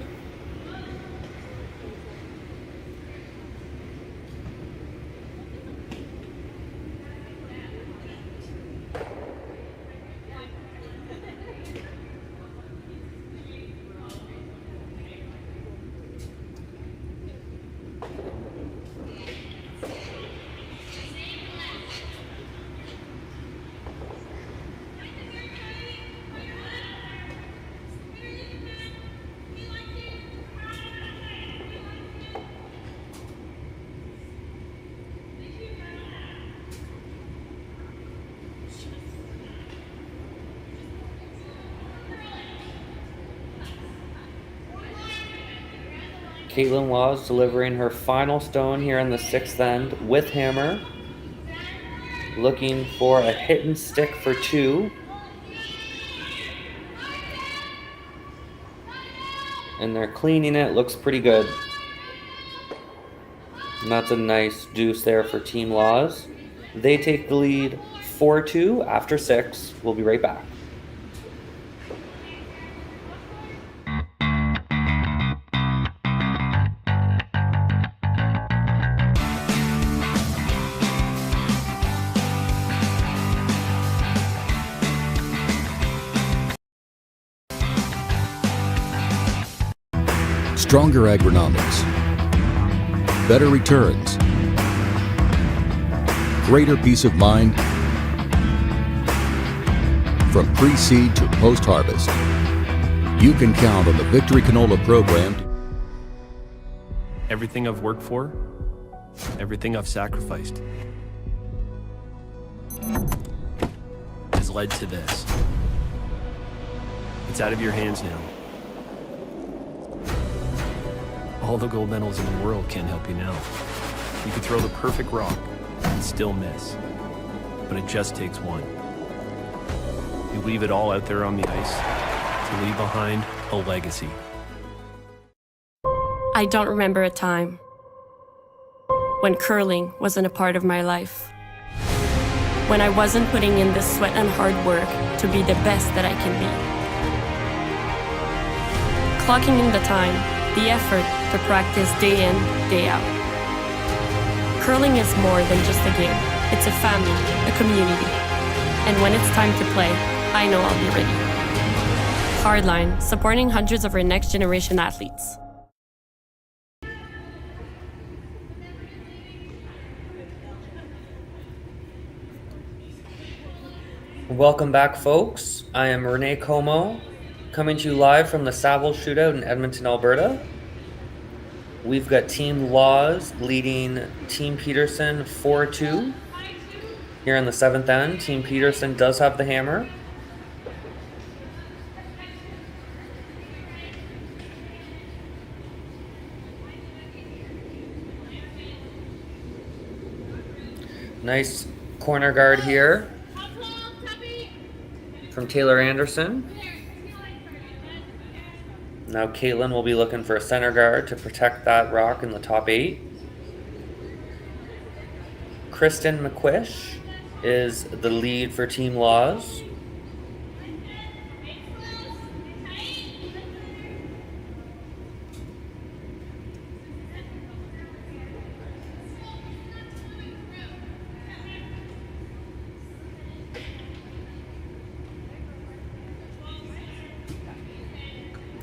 Kaitlyn Laws delivering her final stone here in the 6th end with hammer. Looking for a hit and stick for 2. And they're cleaning it, looks pretty good. And that's a nice deuce there for Team Laws. They take the lead 4-2 after 6. We'll be right back. Stronger agronomics, better returns, greater peace of mind. From pre-seed to post-harvest, you can count on the Victory Canola program. Everything I've worked for, everything I've sacrificed, has led to this. It's out of your hands now. All the gold medals in the world can't help you now. You could throw the perfect rock and still miss, but it just takes one. You leave it all out there on the ice to leave behind a legacy. I don't remember a time when curling wasn't a part of my life. When I wasn't putting in the sweat and hard work to be the best that I can be. Clocking in the time, the effort to practice day in, day out. Curling is more than just a game. It's a family, a community. And when it's time to play, I know I'll be ready. Hardline, supporting hundreds of our next generation athletes. Welcome back, folks. I am Rene Como, coming to you live from the Saville Shootout in Edmonton, Alberta. We've got Team Laws leading Team Peterson 4-2. Here in the 7th end, Team Peterson does have the hammer. Nice corner guard here from Taylor Anderson. Now Kaitlyn will be looking for a center guard to protect that rock in the top 8. Kristen McQuish is the lead for Team Laws.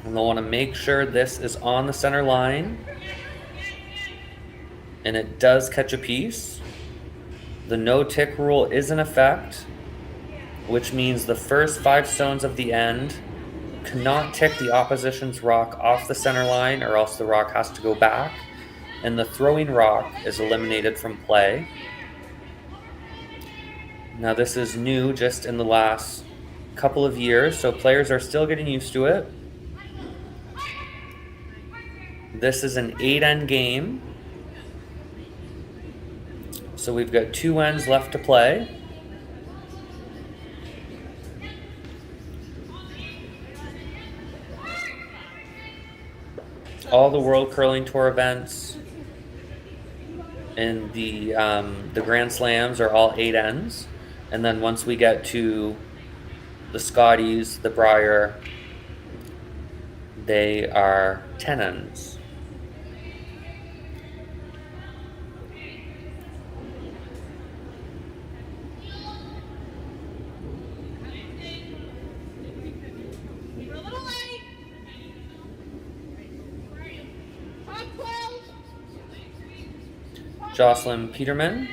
And they'll want to make sure this is on the center line. And it does catch a piece. The no-tick rule is in effect, which means the first 5 stones of the end cannot tick the opposition's rock off the center line, or else the rock has to go back, and the throwing rock is eliminated from play. Now this is new just in the last couple of years, so players are still getting used to it. This is an 8-end game. So we've got 2 ends left to play. All the World Curling Tour events and the Grand Slams are all 8 ends. And then once we get to the Scotties, the Brier, they are 10 ends. Jocelyn Peterman,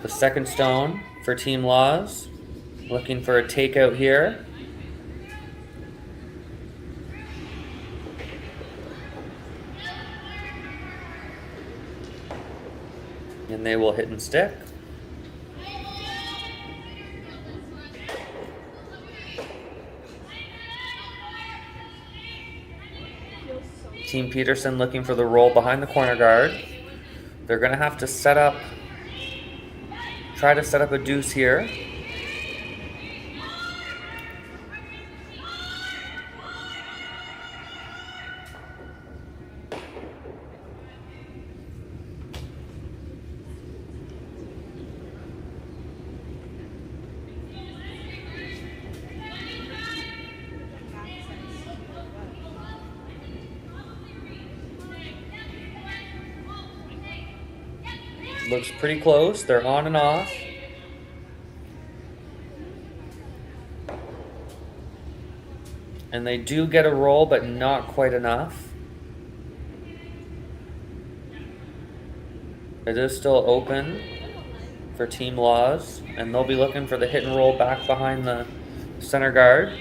the second stone for Team Laws, looking for a takeout here. And they will hit and stick. Team Peterson looking for the roll behind the corner guard. They're going to have to try to set up a deuce here. Looks pretty close. They're on and off. And they do get a roll, but not quite enough. It is still open for Team Laws, and they'll be looking for the hit and roll back behind the center guard.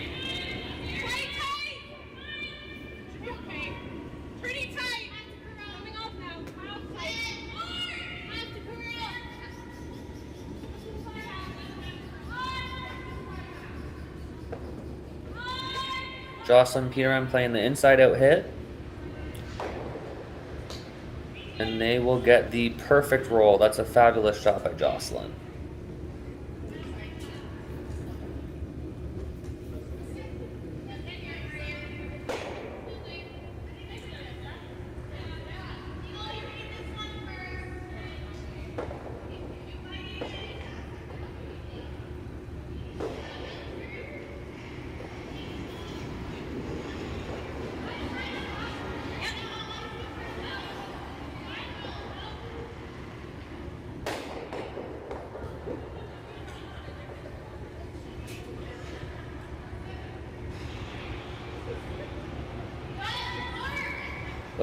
Jocelyn Peterman playing the inside out hit. And they will get the perfect roll. That's a fabulous shot by Jocelyn.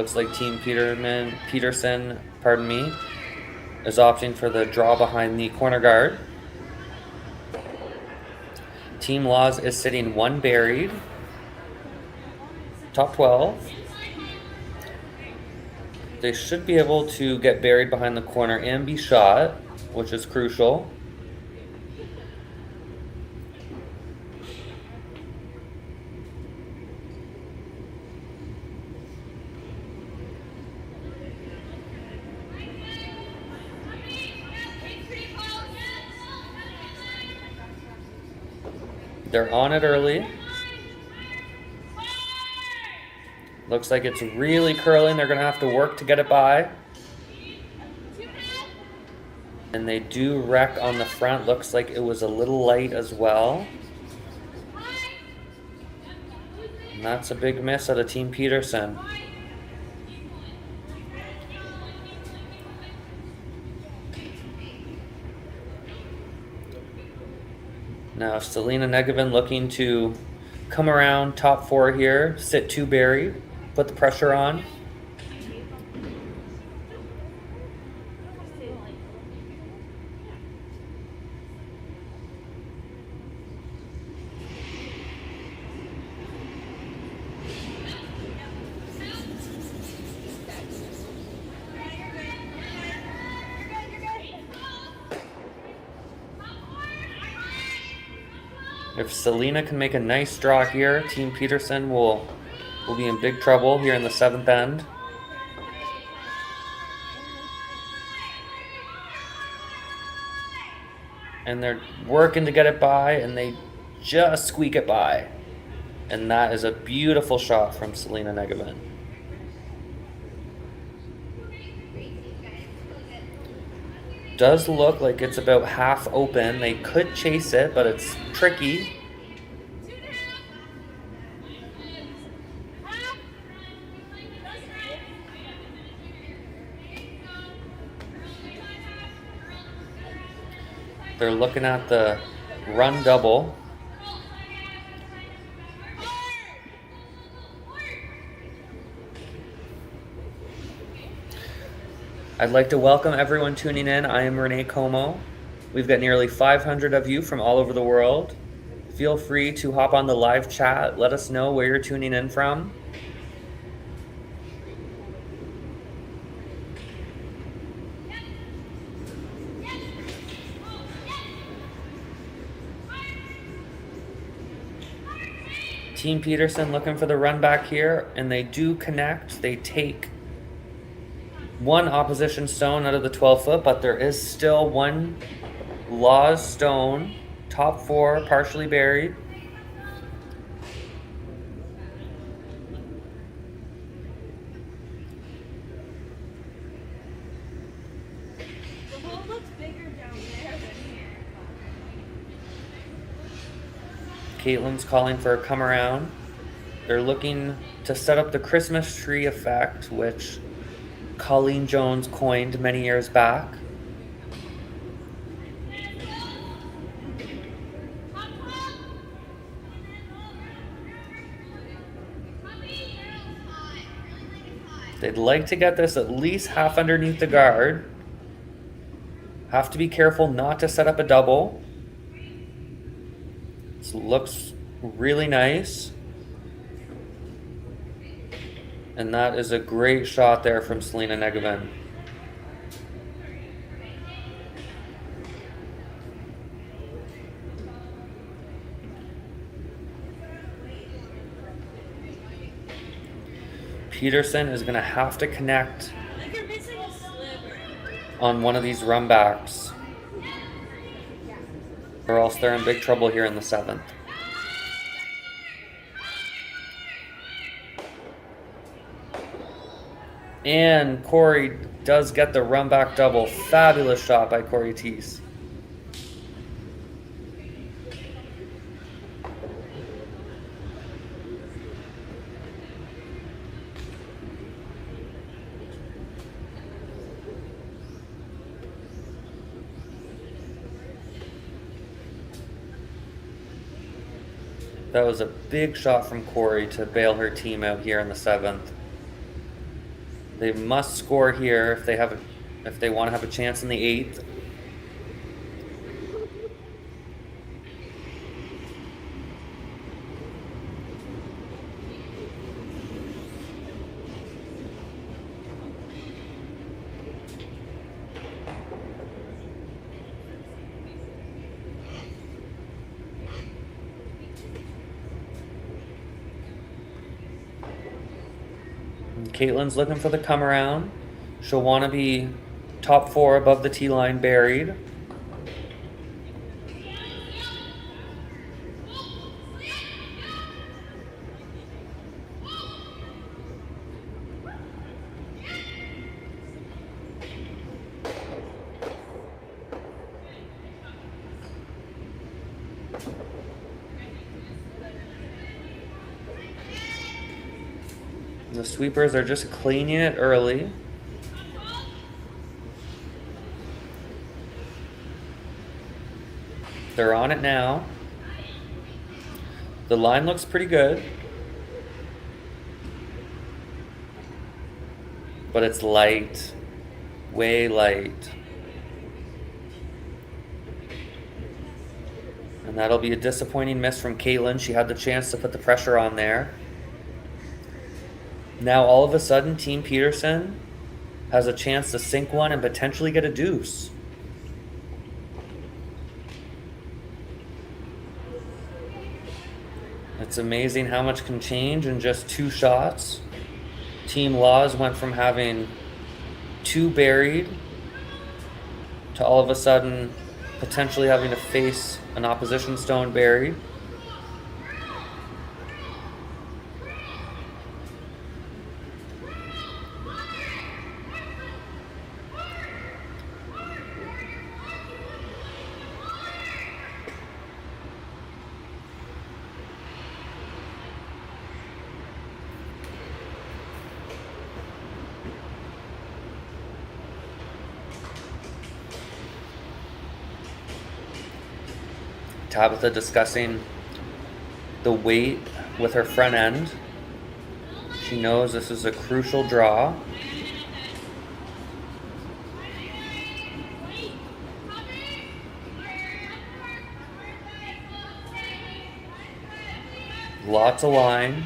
Looks like Team Peterson, pardon me, is opting for the draw behind the corner guard. Team Laws is sitting 1 buried. Top 12. They should be able to get buried behind the corner and be shot, which is crucial. They're on it early. Looks like it's really curling. They're going to have to work to get it by. And they do wreck on the front. Looks like it was a little light as well. And that's a big miss out of Team Peterson. Now Selena Negevin looking to come around top 4 here, sit 2 buried, put the pressure on. If Selena can make a nice draw here, Team Peterson will be in big trouble here in the 7th end. And they're working to get it by, and they just squeak it by. And that is a beautiful shot from Selena Negevin. Does look like it's about half open. They could chase it, but it's tricky. They're looking at the run double. I'd like to welcome everyone tuning in. I am Renee Como. We've got nearly 500 of you from all over the world. Feel free to hop on the live chat. Let us know where you're tuning in from. Team Peterson looking for the run back here, and they do connect. They take 1 opposition stone out of the 12-foot, but there is still 1 Laws stone, top 4, partially buried. The hole looks bigger down there than here. Kaitlyn's calling for a come around. They're looking to set up the Christmas tree effect, which Colleen Jones coined many years back. They'd like to get this at least half underneath the guard. Have to be careful not to set up a double. This looks really nice. And that is a great shot there from Selena Negevin. Peterson is going to have to connect on one of these run backs, or else they're in big trouble here in the 7th. And Corey does get the run back double. Fabulous shot by Corey Teese. That was a big shot from Corey to bail her team out here in the 7th. They must score here if they want to have a chance in the 8th. Kaitlyn's looking for the come around. She'll want to be top 4 above the tee line buried. The sweepers are just cleaning it early. They're on it now. The line looks pretty good. But it's light. Way light. And that'll be a disappointing miss from Kaitlyn. She had the chance to put the pressure on there. Now all of a sudden, Team Peterson has a chance to sink one and potentially get a deuce. It's amazing how much can change in just 2 shots. Team Laws went from having 2 buried to all of a sudden potentially having to face an opposition stone buried. Tabitha discussing the weight with her front end. She knows this is a crucial draw. Lots of line.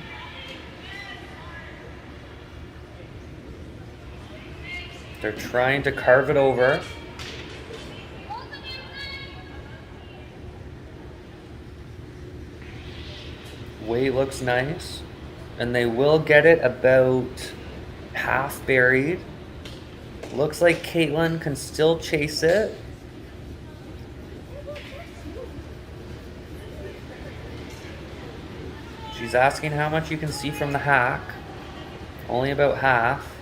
They're trying to carve it over. Weight looks nice, and they will get it about half buried. Looks like Kaitlyn can still chase it. She's asking how much you can see from the hack. Only about half.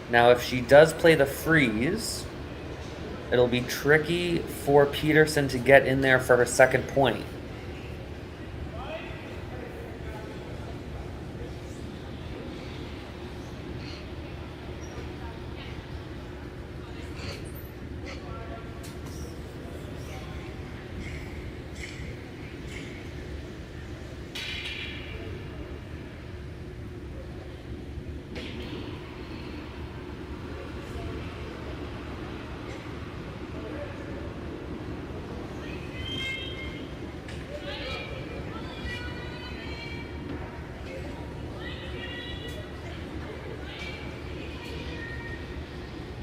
Now if she does play the freeze, it'll be tricky for Peterson to get in there for her second point.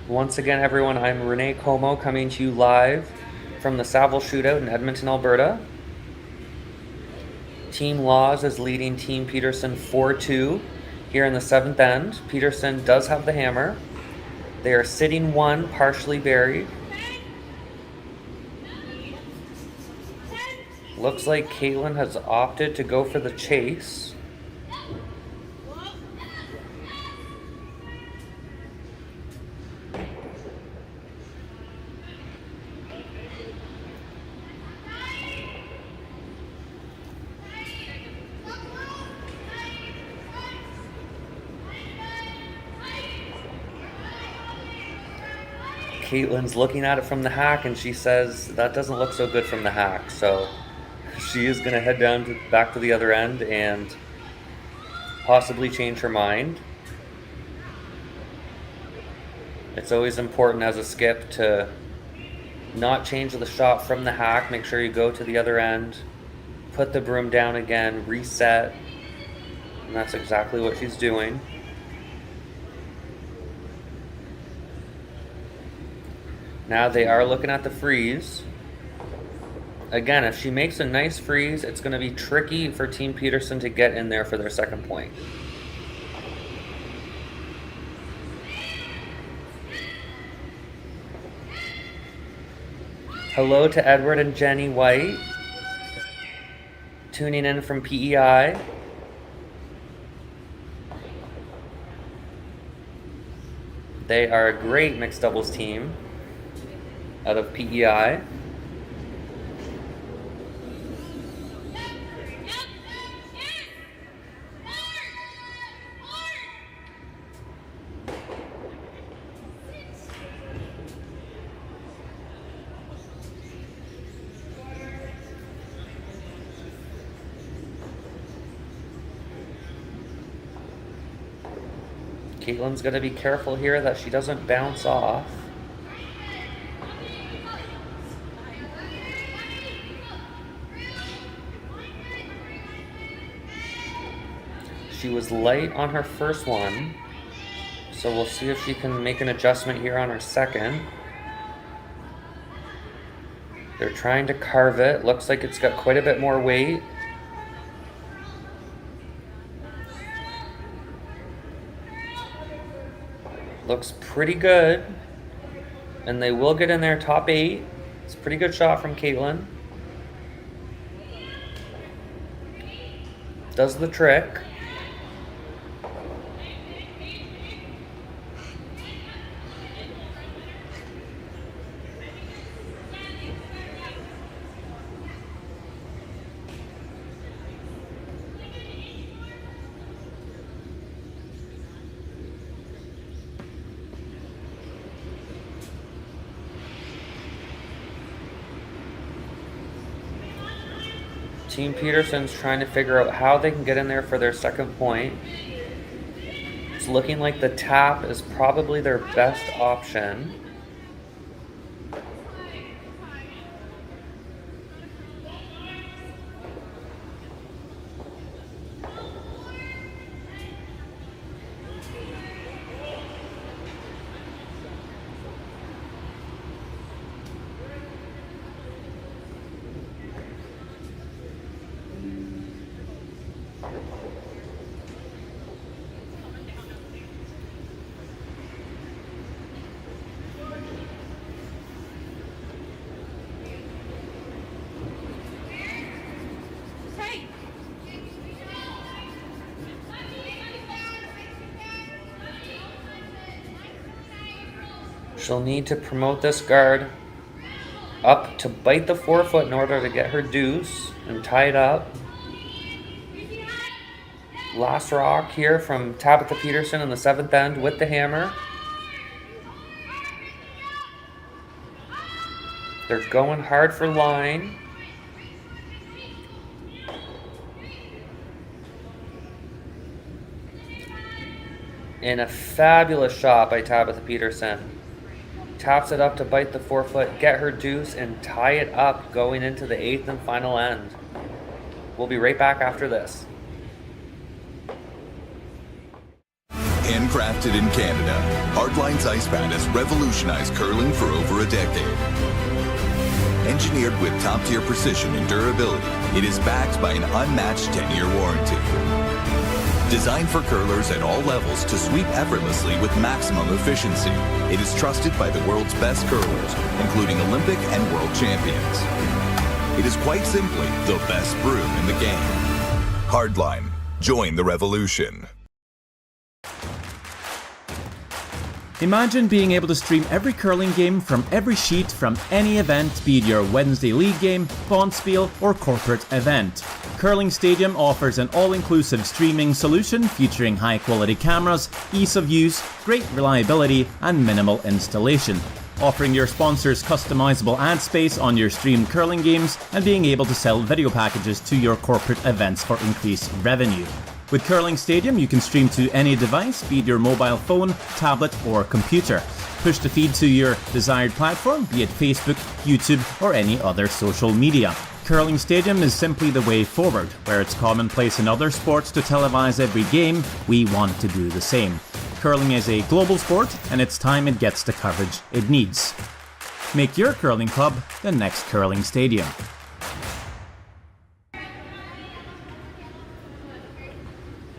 Once again, everyone, I'm Renee Como coming to you live from the Saville Shootout in Edmonton, Alberta. Team Laws is leading Team Peterson 4-2 here in the 7th end. Peterson does have the hammer. They are sitting 1, partially buried. Looks like Kaitlyn has opted to go for the chase. Kaitlyn's looking at it from the hack, and she says that doesn't look so good from the hack. So she is going to head down back to the other end and possibly change her mind. It's always important as a skip to not change the shot from the hack. Make sure you go to the other end, put the broom down again, reset, and that's exactly what she's doing. Now they are looking at the freeze. Again, if she makes a nice freeze, it's going to be tricky for Team Peterson to get in there for their second point. Hello to Edward and Jenny White, tuning in from PEI. They are a great mixed doubles team out of PEI. Kaitlyn's got to be careful here that she doesn't bounce off. She was light on her first one, so we'll see if she can make an adjustment here on her second. They're trying to carve it. Looks like it's got quite a bit more weight. Looks pretty good, and they will get in there top 8. It's a pretty good shot from Kaitlyn. Does the trick. Team Peterson's trying to figure out how they can get in there for their second point. It's looking like the tap is probably their best option. She'll need to promote this guard up to bite the forefoot in order to get her deuce and tie it up. Last rock here from Tabitha Peterson in the 7th end with the hammer. They're going hard for line. And a fabulous shot by Tabitha Peterson. Taps it up to bite the forefoot, get her deuce, and tie it up going into the 8th and final end. We'll be right back after this. Handcrafted in Canada, Hardline's Ice Band has revolutionized curling for over a decade. Engineered with top-tier precision and durability, it is backed by an unmatched 10-year warranty. Designed for curlers at all levels to sweep effortlessly with maximum efficiency, it is trusted by the world's best curlers, including Olympic and world champions. It is quite simply the best broom in the game. Hardline. Join the revolution. Imagine being able to stream every curling game from every sheet from any event, be it your Wednesday league game, bonspiel, or corporate event. Curling Stadium offers an all-inclusive streaming solution featuring high-quality cameras, ease of use, great reliability, and minimal installation. Offering your sponsors customizable ad space on your streamed curling games and being able to sell video packages to your corporate events for increased revenue. With Curling Stadium, you can stream to any device, be it your mobile phone, tablet, or computer. Push the feed to your desired platform, be it Facebook, YouTube, or any other social media. Curling Stadium is simply the way forward. Where it's commonplace in other sports to televise every game, we want to do the same. Curling is a global sport, and it's time it gets the coverage it needs. Make your curling club the next Curling Stadium.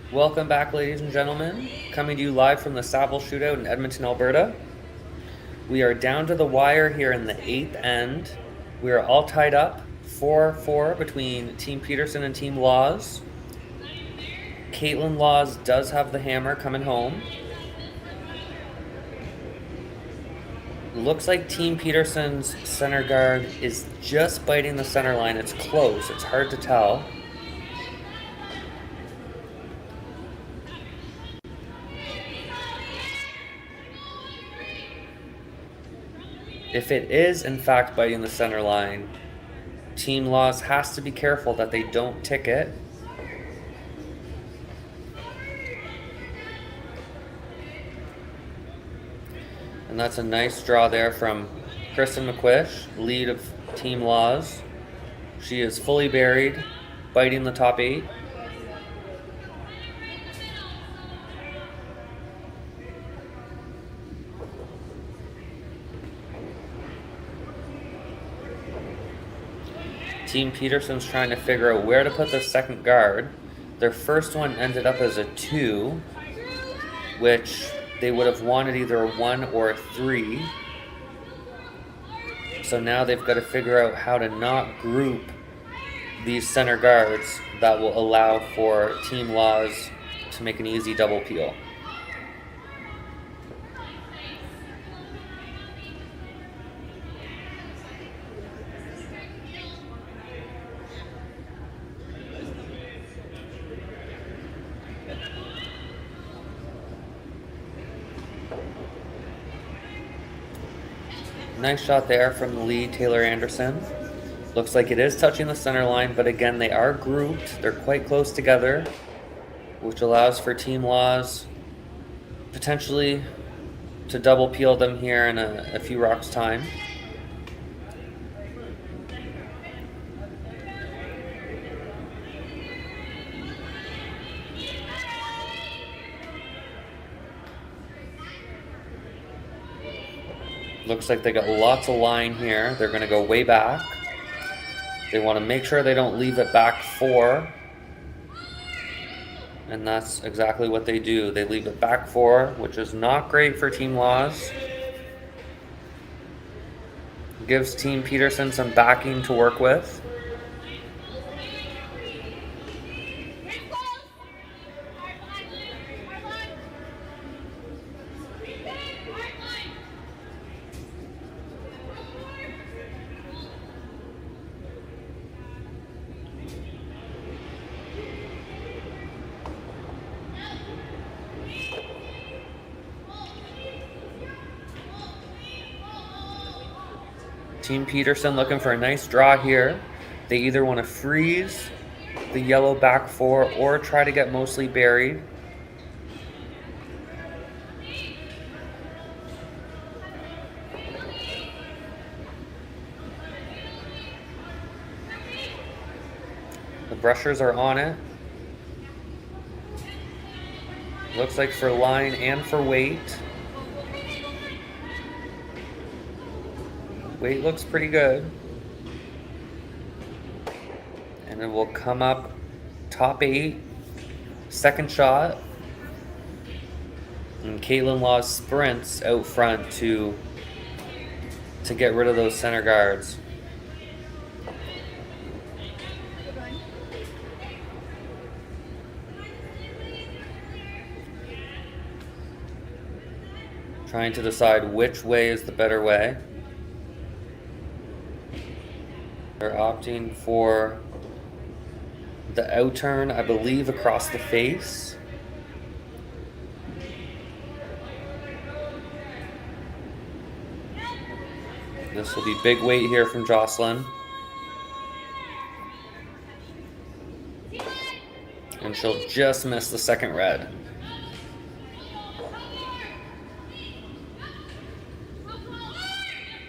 Welcome back, ladies and gentlemen. Coming to you live from the Saville Shootout in Edmonton, Alberta. We are down to the wire here in the 8th end. We are all tied up 4-4 between Team Peterson and Team Laws. Kaitlyn Laws does have the hammer coming home. Looks like Team Peterson's center guard is just biting the center line. It's close. It's hard to tell. If it is, in fact, biting the center line, Team Laws has to be careful that they don't tick it. And that's a nice draw there from Kristen McQuish, lead of Team Laws. She is fully buried, biting the top 8. Team Peterson's trying to figure out where to put the second guard. Their first one ended up as a 2, which they would have wanted either a 1 or a 3. So now they've got to figure out how to not group these center guards that will allow for Team Laws to make an easy double peel. Nice shot there from the lead, Taylor Anderson. Looks like it is touching the center line, but again, they are grouped. They're quite close together, which allows for Team Laws potentially to double peel them here in a few rocks' time. Looks like they got lots of line here. They're going to go way back. They want to make sure they don't leave it back 4. And that's exactly what they do. They leave it back 4, which is not great for Team Laws. Gives Team Peterson some backing to work with. Team Peterson looking for a nice draw here. They either want to freeze the yellow back 4 or try to get mostly buried. The brushers are on it. Looks like for line and for weight. Weight looks pretty good. And it will come up top 8. Second shot. And Kaitlyn Laws sprints out front to get rid of those center guards. Trying to decide which way is the better way. They're opting for the outturn, I believe, across the face. This will be big weight here from Jocelyn. And she'll just miss the second red.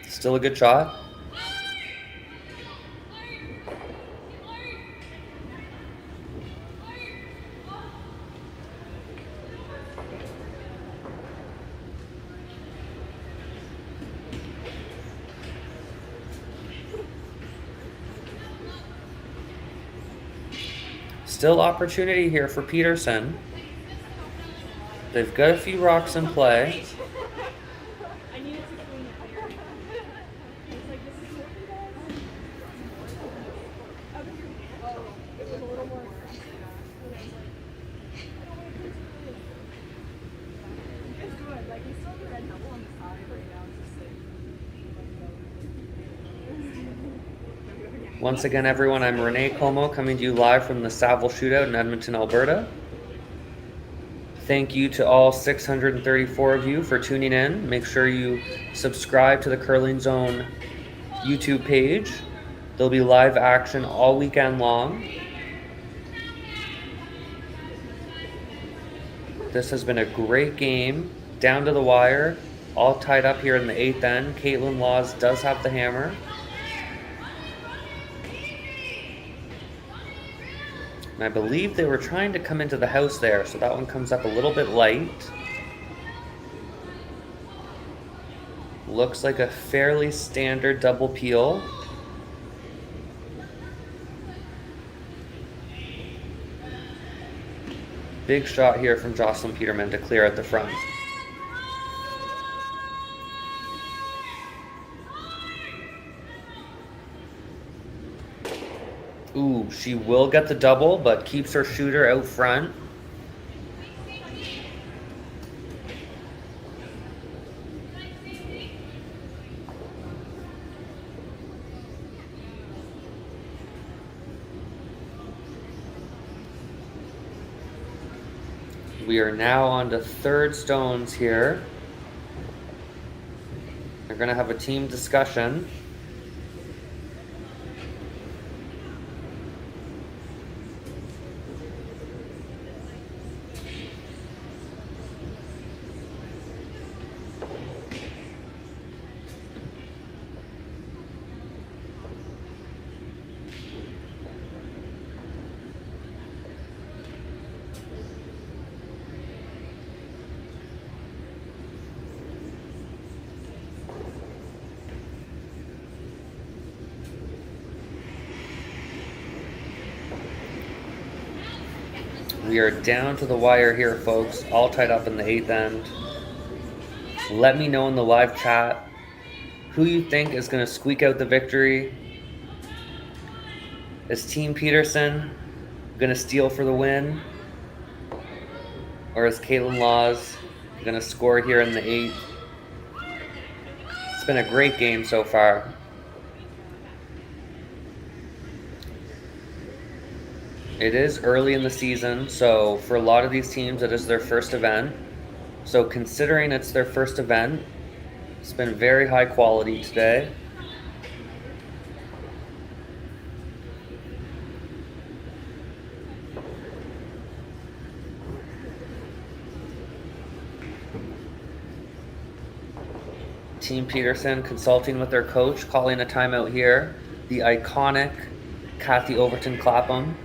Still a good shot. Still opportunity here for Peterson. They've got a few rocks in play. Once again, everyone, I'm Renee Como coming to you live from the Saville Shootout in Edmonton, Alberta. Thank you to all 634 of you for tuning in. Make sure you subscribe to the Curling Zone YouTube page. There'll be live action all weekend long. This has been a great game, down to the wire, all tied up here in the 8th end. Kaitlyn Laws does have the hammer. And I believe they were trying to come into the house there, so that one comes up a little bit light. Looks like a fairly standard double peel. Big shot here from Jocelyn Peterman to clear at the front. Ooh, she will get the double, but keeps her shooter out front. We are now on to third stones here. They're going to have a team discussion. We are down to the wire here, folks, all tied up in the 8th end. Let me know in the live chat who you think is going to squeak out the victory. Is Team Peterson going to steal for the win? Or is Kaitlyn Laws going to score here in the 8th? It's been a great game so far. It is early in the season, so for a lot of these teams, it is their first event. So considering it's their first event, it's been very high quality today. Team Peterson consulting with their coach, calling a timeout here. The iconic Kathy Overton Clapham.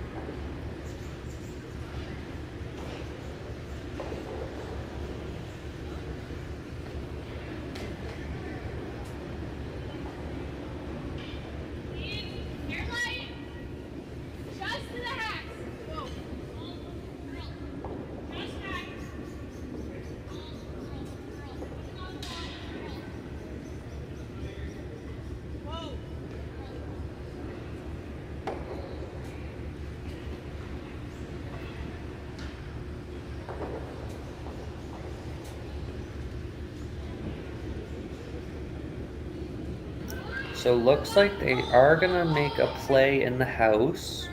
So looks like they are gonna make a play in the house.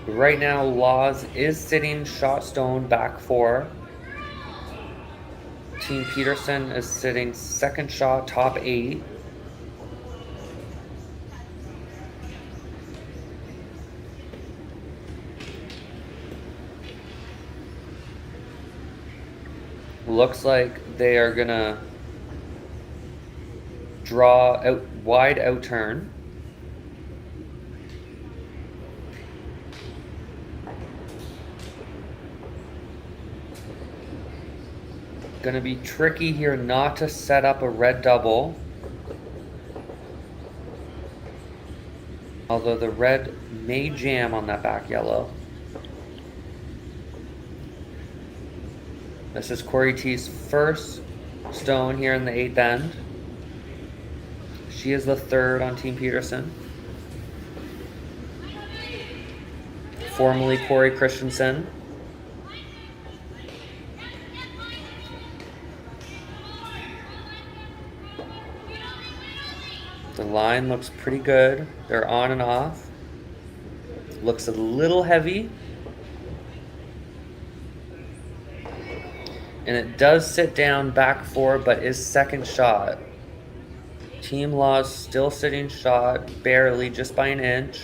Right now, Laws is sitting shot stone back 4. Team Peterson is sitting second shot top 8. Looks like they are gonna draw out wide out turn. Gonna be tricky here not to set up a red double. Although the red may jam on that back yellow. This is Corey T's first stone here in the 8th end. She is the 3rd on Team Peterson. Formerly Corey Christensen. The line looks pretty good. They're on and off. Looks a little heavy. And it does sit down back 4, but is second shot. Team Law's still sitting shot, barely, just by an inch.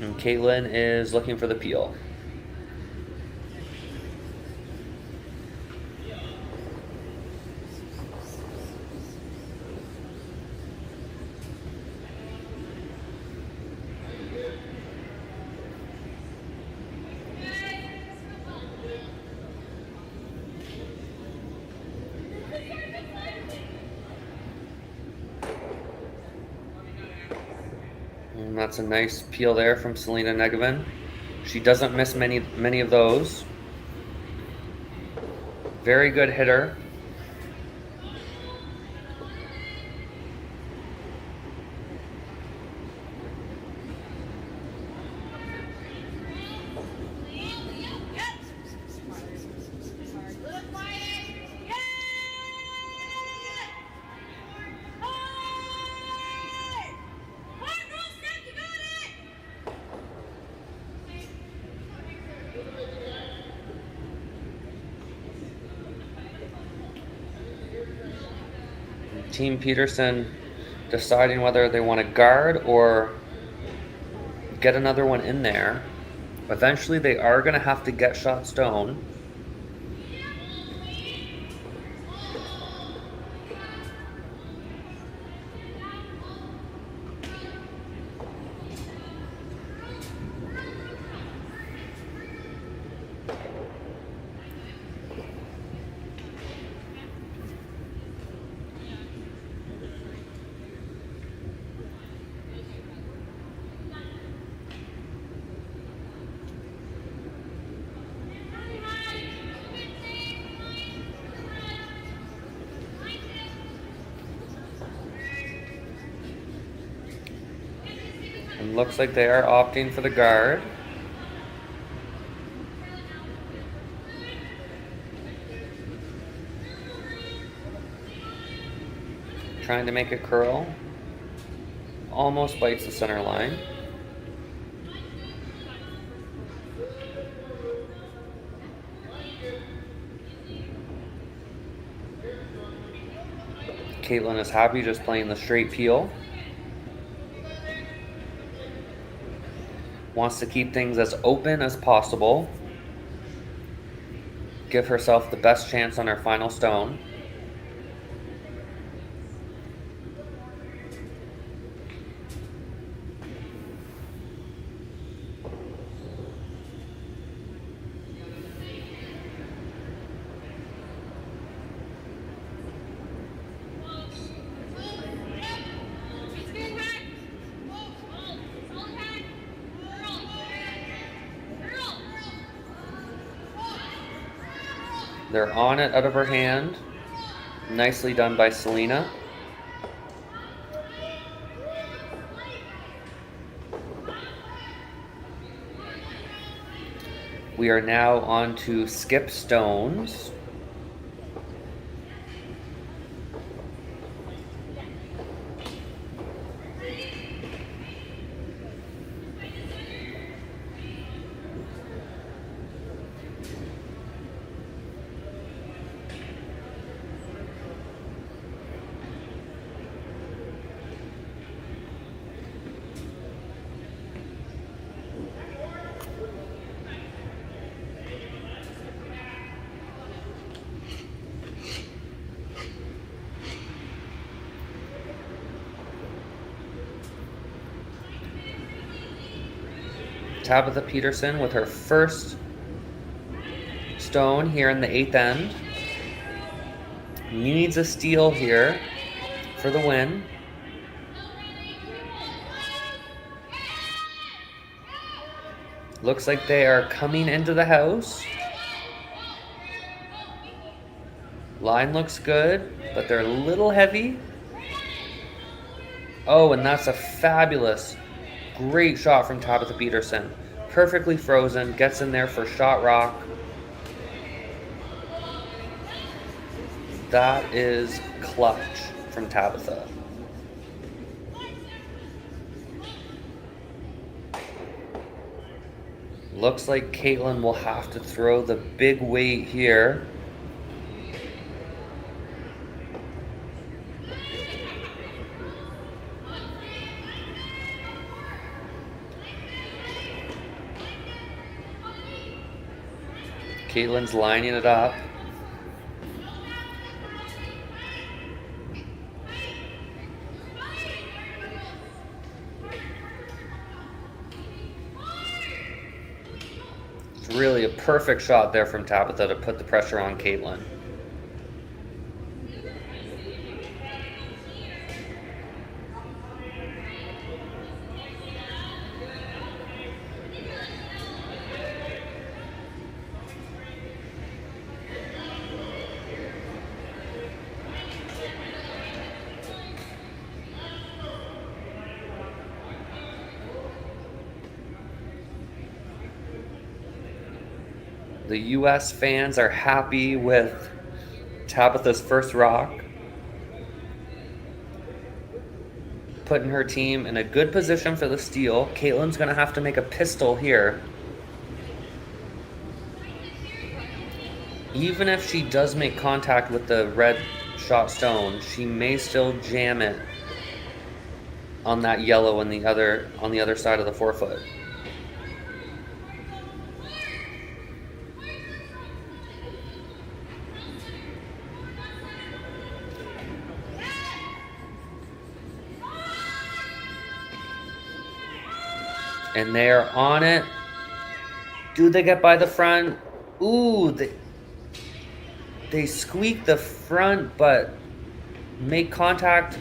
And Kaitlyn is looking for the peel. And that's a nice peel there from Selena Negevin. She doesn't miss many of those. Very good hitter. Team Peterson deciding whether they want to guard or get another one in there. Eventually they are going to have to get shot stone. And looks like they are opting for the guard. Trying to make it curl. Almost bites the center line. Kaitlyn is happy just playing the straight peel. Wants to keep things as open as possible. Give herself the best chance on her final stone. They're on it out of her hand. Nicely done by Selena. We are now on to skip stones. Tabitha Peterson with her first stone here in the 8th end. Needs a steal here for the win. Looks like they are coming into the house. Line looks good, but they're a little heavy. Oh, and that's a fabulous, great shot from Tabitha Peterson. Perfectly frozen, gets in there for shot rock. That is clutch from Tabitha. Looks like Kaitlyn will have to throw the big weight here. Kaitlyn's lining it up. It's really a perfect shot there from Tabitha to put the pressure on Kaitlyn. The US fans are happy with Tabitha's first rock, putting her team in a good position for the steal. Kaitlyn's going to have to make a pistol here. Even if she does make contact with the red shot stone, she may still jam it on that yellow on the other side of the 4-foot. And they are on it. Do they get by the front? Ooh, they squeak the front, but make contact.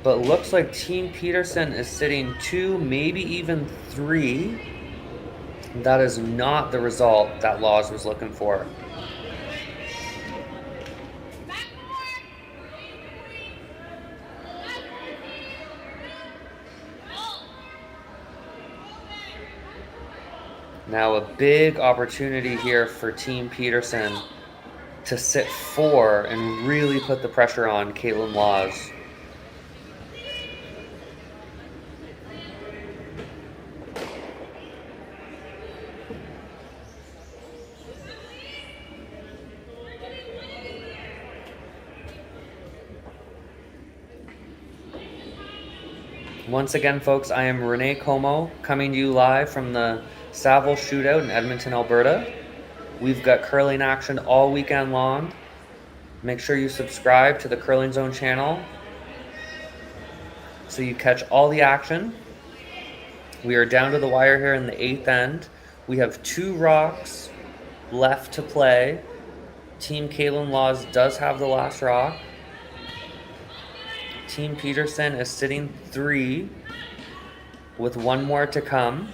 But looks like Team Peterson is sitting 2, maybe even 3. That is not the result that Laws was looking for. Now a big opportunity here for Team Peterson to sit 4 and really put the pressure on Kaitlyn Laws. Once again, folks, I am Renee Como, coming to you live from the Saville Shootout in Edmonton, Alberta. We've got curling action all weekend long. Make sure you subscribe to the Curling Zone channel so you catch all the action. We are down to the wire here in the 8th end. We have 2 rocks left to play. Team Kaitlyn Laws does have the last rock. Team Peterson is sitting 3 with 1 more to come.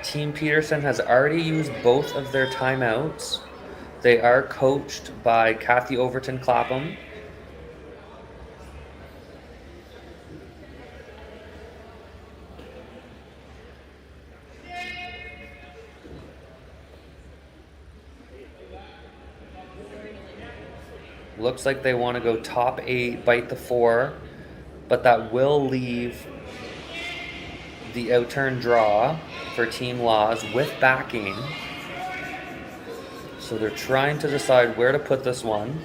Team Peterson has already used both of their timeouts. They are coached by Kathy Overton Clapham. Looks like they want to go top 8, bite the 4, but that will leave the outturn draw for Team Laws with backing. So they're trying to decide where to put this one.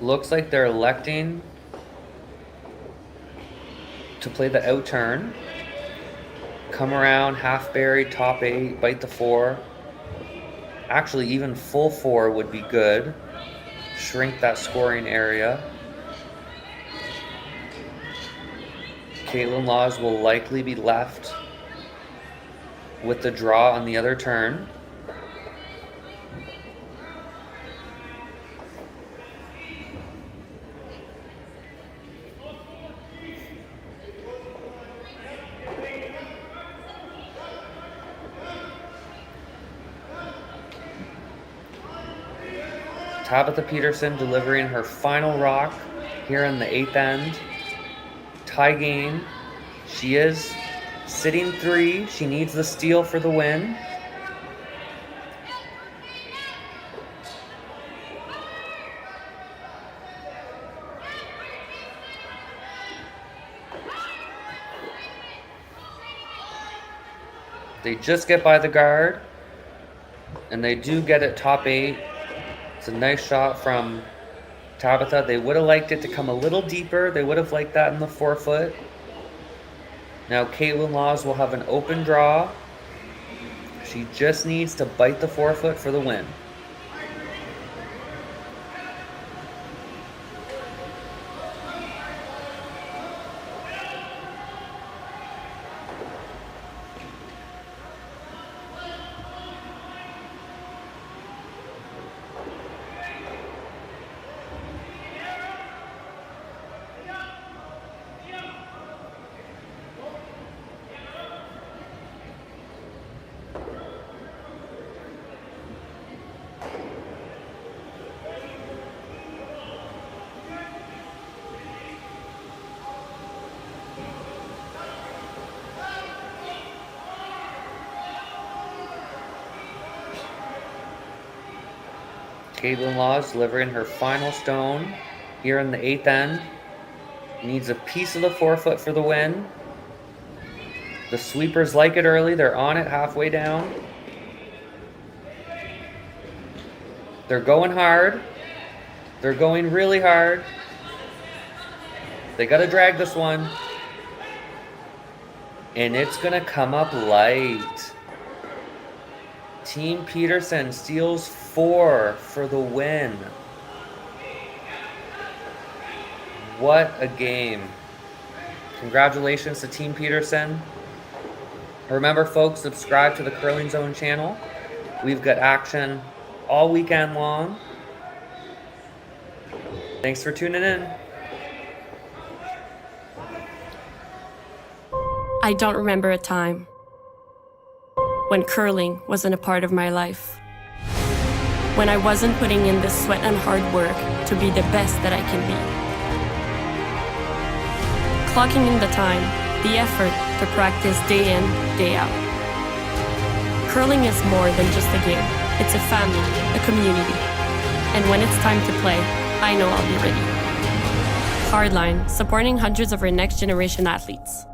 Looks like they're electing to play the out turn. Come around, half berry, top 8, bite the 4. Actually, even full 4 would be good. Shrink that scoring area. Kaitlyn Laws will likely be left with the draw on the other turn. Tabitha Peterson delivering her final rock here in the 8th end. Tie game. She is sitting 3. She needs the steal for the win. They just get by the guard, and they do get it top 8. It's a nice shot from Tabitha. They would have liked it to come a little deeper. They would have liked that in the 4-foot. Now Kaitlyn Laws will have an open draw. She just needs to bite the 4-foot for the win. Kaitlyn Laws delivering her final stone here in the 8th end. Needs a piece of the 4-foot for the win. The sweepers like it early. They're on it halfway down. They're going hard. They're going really hard. They got to drag this one. And it's going to come up light. Team Peterson steals 4 for the win. What a game. Congratulations to Team Peterson. Remember, folks, subscribe to the Curling Zone channel. We've got action all weekend long. Thanks for tuning in. I don't remember a time when curling wasn't a part of my life. When I wasn't putting in the sweat and hard work to be the best that I can be. Clocking in the time, the effort to practice day in, day out. Curling is more than just a game. It's a family, a community. And when it's time to play, I know I'll be ready. Hardline, supporting hundreds of our next generation athletes.